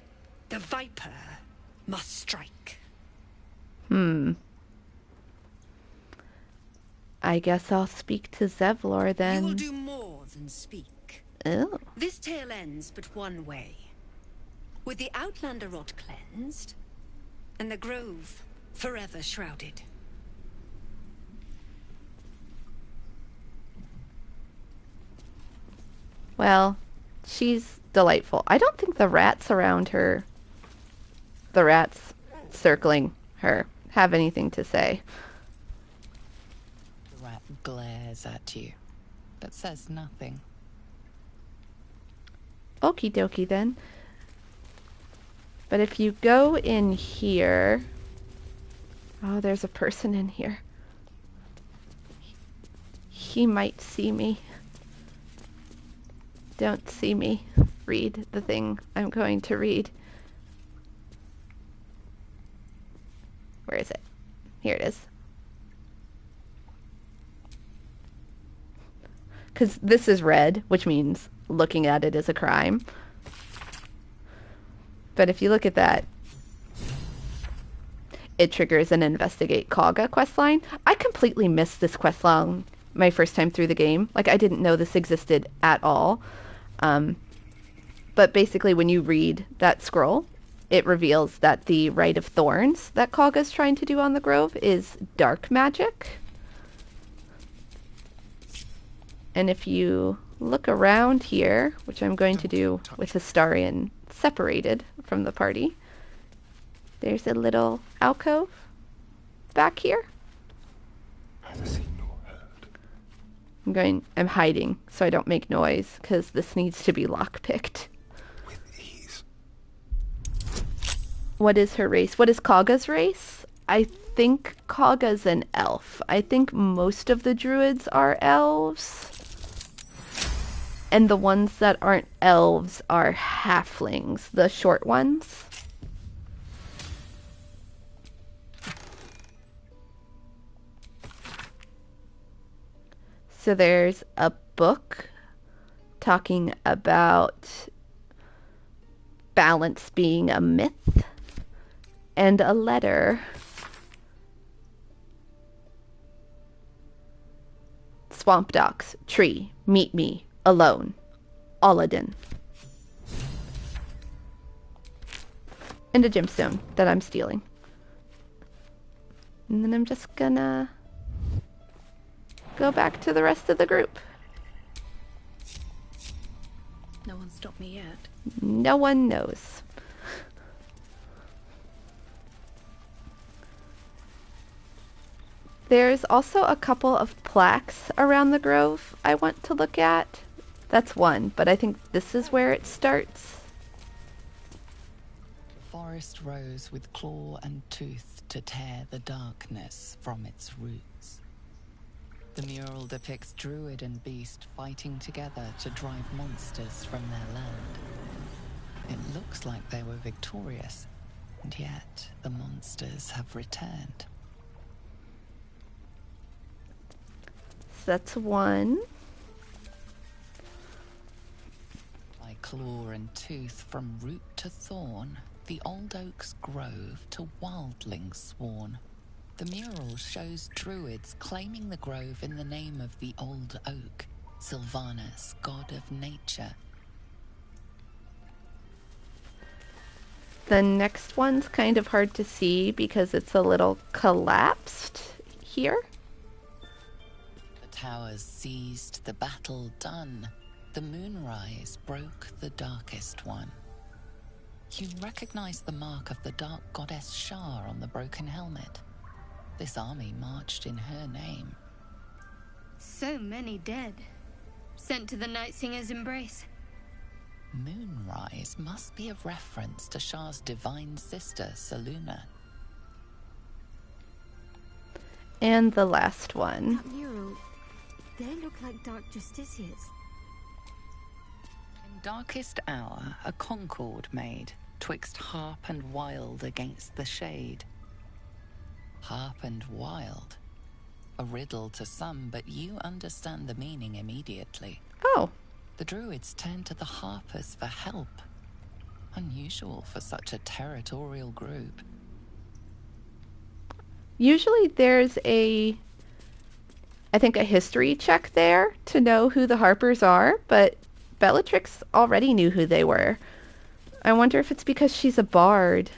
the Viper must strike. I guess I'll speak to Zevlor then. You will do more than speak. Oh. This tale ends but one way. With the Outlander rot cleansed, and the grove forever shrouded. Well, she's delightful. I don't think the rats around her, the rats circling her, have anything to say. The rat glares at you, but says nothing. Okie dokie then. But if you go in here... Oh, there's a person in here. He might see me. Don't see me. Read the thing I'm going to read. Where is it? Here it is. Because this is red, which means looking at it is a crime. But if you look at that, it triggers an Investigate Kagha questline. I completely missed this questline my first time through the game. Like, I didn't know this existed at all. But basically, when you read that scroll, it reveals that the Rite of Thorns that Kagha's trying to do on the Grove is dark magic. And if you look around here, which I'm going to do with Historian separated from the party, there's a little alcove back here. I'm hiding so I don't make noise because this needs to be lockpicked. With ease. What is her race? What is Kagha's race? I think Kagha's an elf. I think most of the druids are elves. And the ones that aren't elves are halflings, the short ones. So there's a book talking about balance being a myth, and a letter. Swamp Docks, tree, meet me, alone, Aladdin. And a gemstone that I'm stealing. And then I'm just gonna go back to the rest of the group. No one stopped me yet. No one knows. There's also a couple of plaques around the grove I want to look at. That's one, but I think this is where it starts. The forest rose with claw and tooth to tear the darkness from its roots. The mural depicts druid and beast fighting together to drive monsters from their land. It looks like they were victorious, and yet the monsters have returned. So that's one. By claw and tooth from root to thorn, the old oak's grove to wildlings sworn. The mural shows druids claiming the grove in the name of the old oak, Sylvanas, god of nature. The next one's kind of hard to see because it's a little collapsed. here. The towers seized, the battle done. The moonrise broke the darkest one. You recognize the mark of the dark goddess Shar on the broken helmet. This army marched in her name. So many dead. Sent to the Night Singer's embrace. Moonrise must be a reference to Shar's divine sister, Selûne. And the last one. That mural, they look like dark justiciars. In darkest hour, a concord made, twixt harp and wild against the shade. Harp and wild. A riddle to some, but you understand the meaning immediately. Oh. The druids turned to the harpers for help. Unusual for such a territorial group. Usually there's I think a history check there to know who the Harpers are, but Bellatrix already knew who they were. I wonder if it's because she's a bard.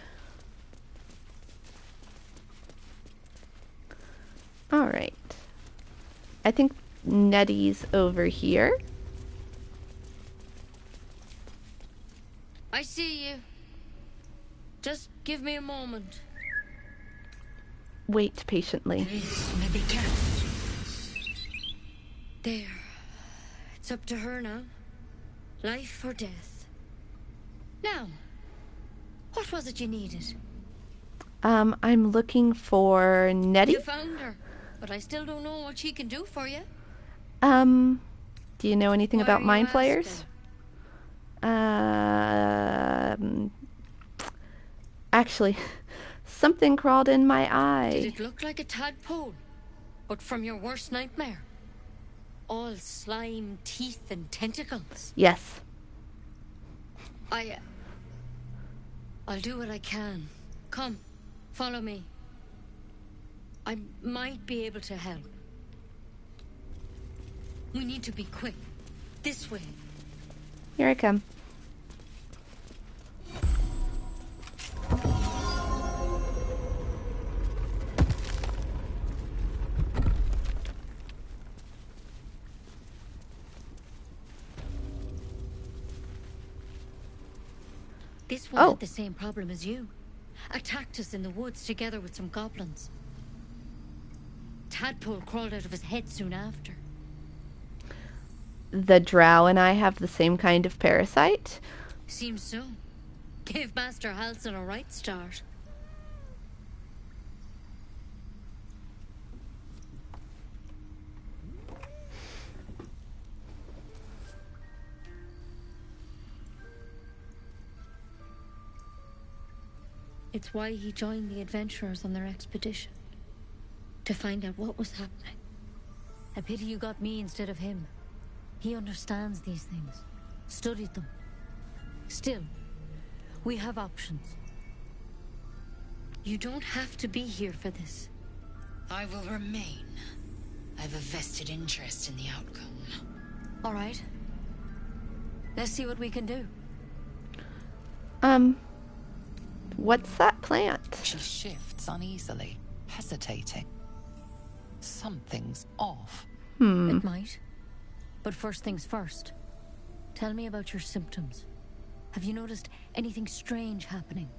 Alright. I think Nettie's over here. I see you. Just give me a moment. Wait patiently. Maybe can. There. It's up to her now. Life or death. Now, what was it you needed? I'm looking for Nettie. You found her, but I still don't know what she can do for you. Do you know anything about mind flayers? Actually, something crawled in my eye. Did it look like a tadpole? But from your worst nightmare? All slime, teeth, and tentacles? Yes. I'll do what I can. Come, follow me. I might be able to help. We need to be quick. This way. Here I come. This one had the same problem as you. Attacked us in the woods together with some goblins. Tadpole crawled out of his head soon after. The drow and I have the same kind of parasite? Seems so. Gave Master Halsin a right start. It's why he joined the adventurers on their expedition. To find out what was happening. A pity you got me instead of him. He understands these things. Studied them. Still, we have options. You don't have to be here for this. I will remain. I have a vested interest in the outcome. All right. Let's see what we can do. What's that plant? She shifts uneasily, hesitating. Something's off. It might. But first things first. Tell me about your symptoms. Have you noticed anything strange happening?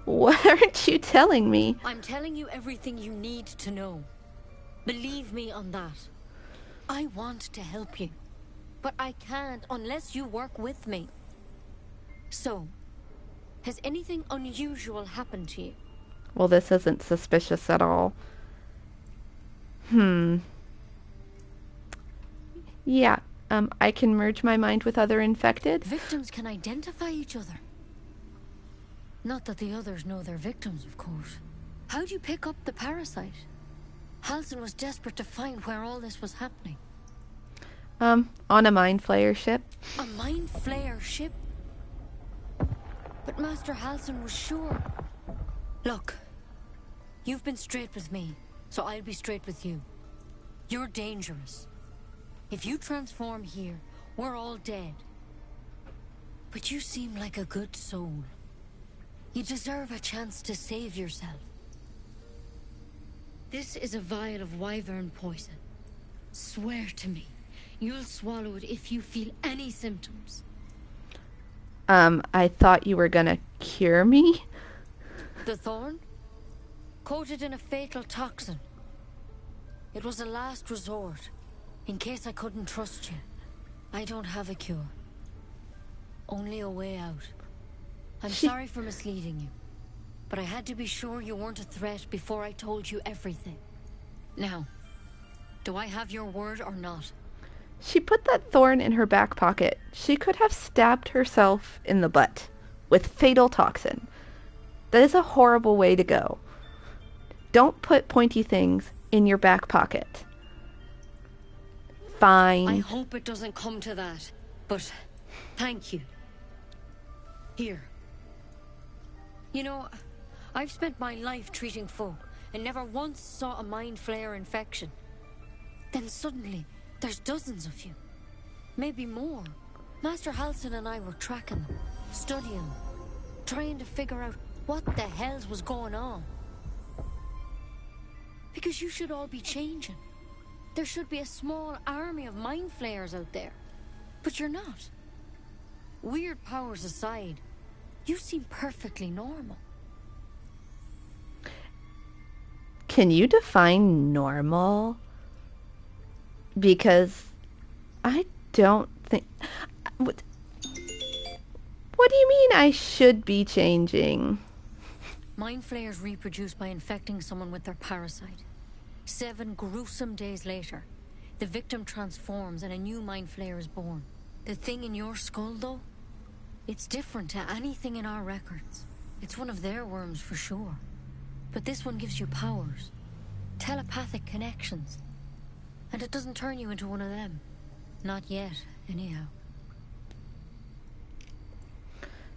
What aren't you telling me? I'm telling you everything you need to know. Believe me on that. I want to help you. But I can't unless you work with me. So, has anything unusual happened to you? Well, this isn't suspicious at all. Yeah, I can merge my mind with other infected. Victims can identify each other. Not that the others know they're victims, of course. How'd you pick up the parasite? Halsin was desperate to find where all this was happening. On a mind flayer ship. A mind flayer ship? But Master Halsin was sure. Look, you've been straight with me, so I'll be straight with you. You're dangerous. If you transform here, we're all dead. But you seem like a good soul. You deserve a chance to save yourself. This is a vial of wyvern poison. Swear to me, you'll swallow it if you feel any symptoms. I thought you were gonna cure me? The thorn? Coated in a fatal toxin. It was a last resort, in case I couldn't trust you. I don't have a cure. Only a way out. I'm sorry for misleading you, but I had to be sure you weren't a threat before I told you everything. Now, do I have your word or not? She put that thorn in her back pocket. She could have stabbed herself in the butt with fatal toxin. That is a horrible way to go. Don't put pointy things in your back pocket. Fine. I hope it doesn't come to that, but thank you. Here. You know, I've spent my life treating folk and never once saw a mind flayer infection. Then suddenly, there's dozens of you. Maybe more. Master Halsin and I were tracking them, studying them, trying to figure out what the hells was going on. Because you should all be changing. There should be a small army of mind flayers out there. But you're not. Weird powers aside, you seem perfectly normal. Can you define normal? Because I don't think... What do you mean I should be changing? Mind flayers reproduce by infecting someone with their parasite. 7 gruesome days later, the victim transforms and a new mind flayer is born. The thing in your skull, though, it's different to anything in our records. It's one of their worms for sure. But this one gives you powers. Telepathic connections. And it doesn't turn you into one of them. Not yet, anyhow.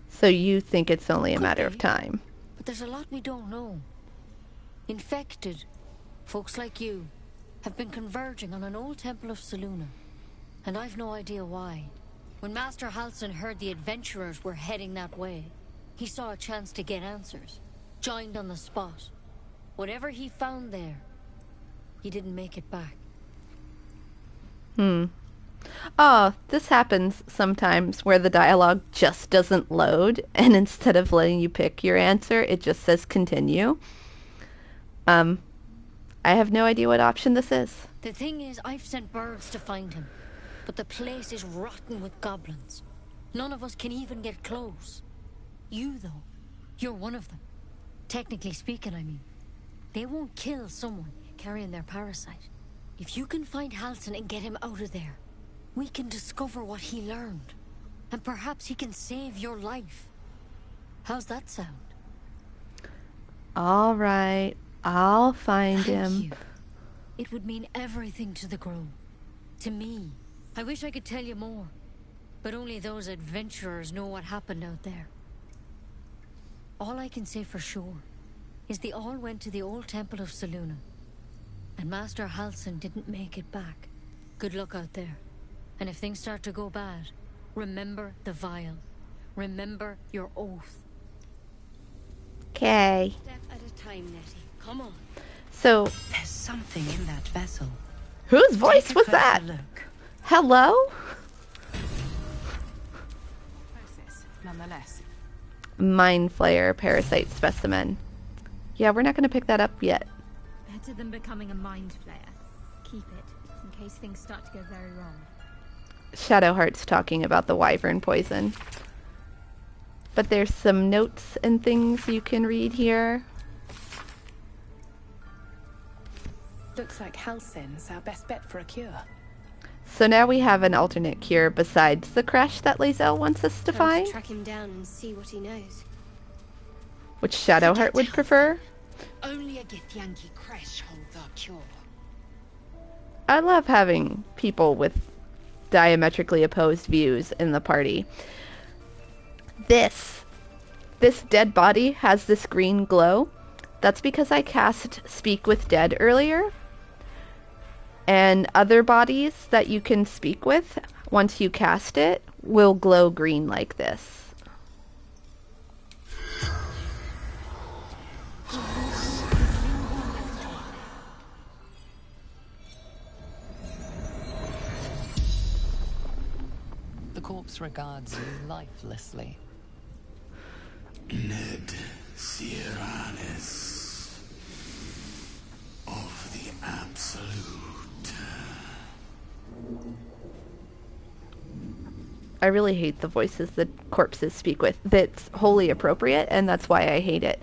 So you think it's only a matter of time? But there's a lot we don't know. Infected, folks like you, have been converging on an old temple of Selûne. And I've no idea why. When Master Halsin heard the adventurers were heading that way, he saw a chance to get answers. Joined on the spot. Whatever he found there, he didn't make it back. Oh, this happens sometimes where the dialogue just doesn't load, and instead of letting you pick your answer, it just says continue. I have no idea what option this is. The thing is, I've sent birds to find him, but the place is rotten with goblins. None of us can even get close. You, though, you're one of them. Technically speaking, I mean. They won't kill someone carrying their parasite. If you can find Halsin and get him out of there, we can discover what he learned. And perhaps he can save your life. How's that sound? All right, I'll find Thank him. you. It would mean everything to the Grove. To me. I wish I could tell you more. But only those adventurers know what happened out there. All I can say for sure is they all went to the old temple of Selûne. And Master Halsin didn't make it back. Good luck out there. And if things start to go bad, remember the vial. Remember your oath. Okay. Step at a time, Nettie. Come on. So, There's something in that vessel. whose voice Take a was closer that? look. Hello? Process, nonetheless. Mind Flayer Parasite Specimen. Yeah, we're not going to pick that up yet. Better than becoming a mind flayer. Keep it, in case things start to go very wrong. Shadowheart's talking about the wyvern poison. But there's some notes and things you can read here. Looks like Halsin's our best bet for a cure. So now we have an alternate cure besides the crash that Lae'zel wants us to Time find, to track him down and see what he knows. which Shadowheart would prefer. Only a Githyanki crash holds our cure. I love having people with diametrically opposed views in the party. This dead body has this green glow. That's because I cast Speak with Dead earlier. And other bodies that you can speak with, once you cast it, will glow green like this. The corpse regards you lifelessly. Ned Sierranis of the Absolute. I really hate the voices that corpses speak with. That's wholly appropriate, and that's why I hate it.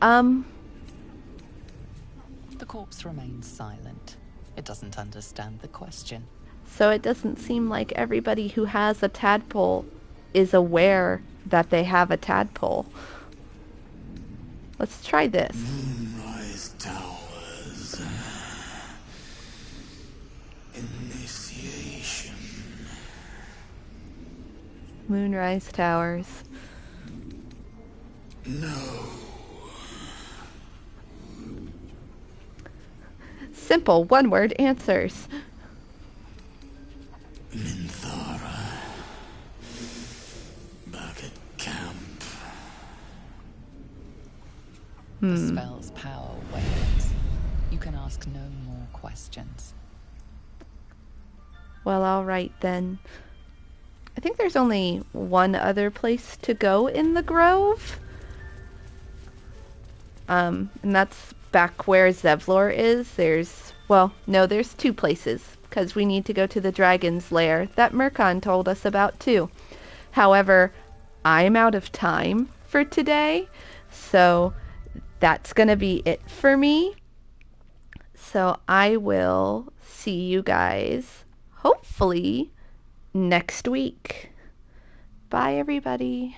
The corpse remains silent. It doesn't understand the question. So it doesn't seem like everybody who has a tadpole is aware that they have a tadpole. Let's try this. Moonrise Towers. Initiation. Moonrise Towers. No. Simple one-word answers. Minthara. Back at camp. The spell's power wanes. You can ask no more questions. Well, alright then. I think there's only one other place to go in the Grove. And that's back where Zevlor is. There's two places, because we need to go to the dragon's lair that Murkon told us about too. However, I'm out of time for today, so that's going to be it for me. So I will see you guys, hopefully, next week. Bye, everybody.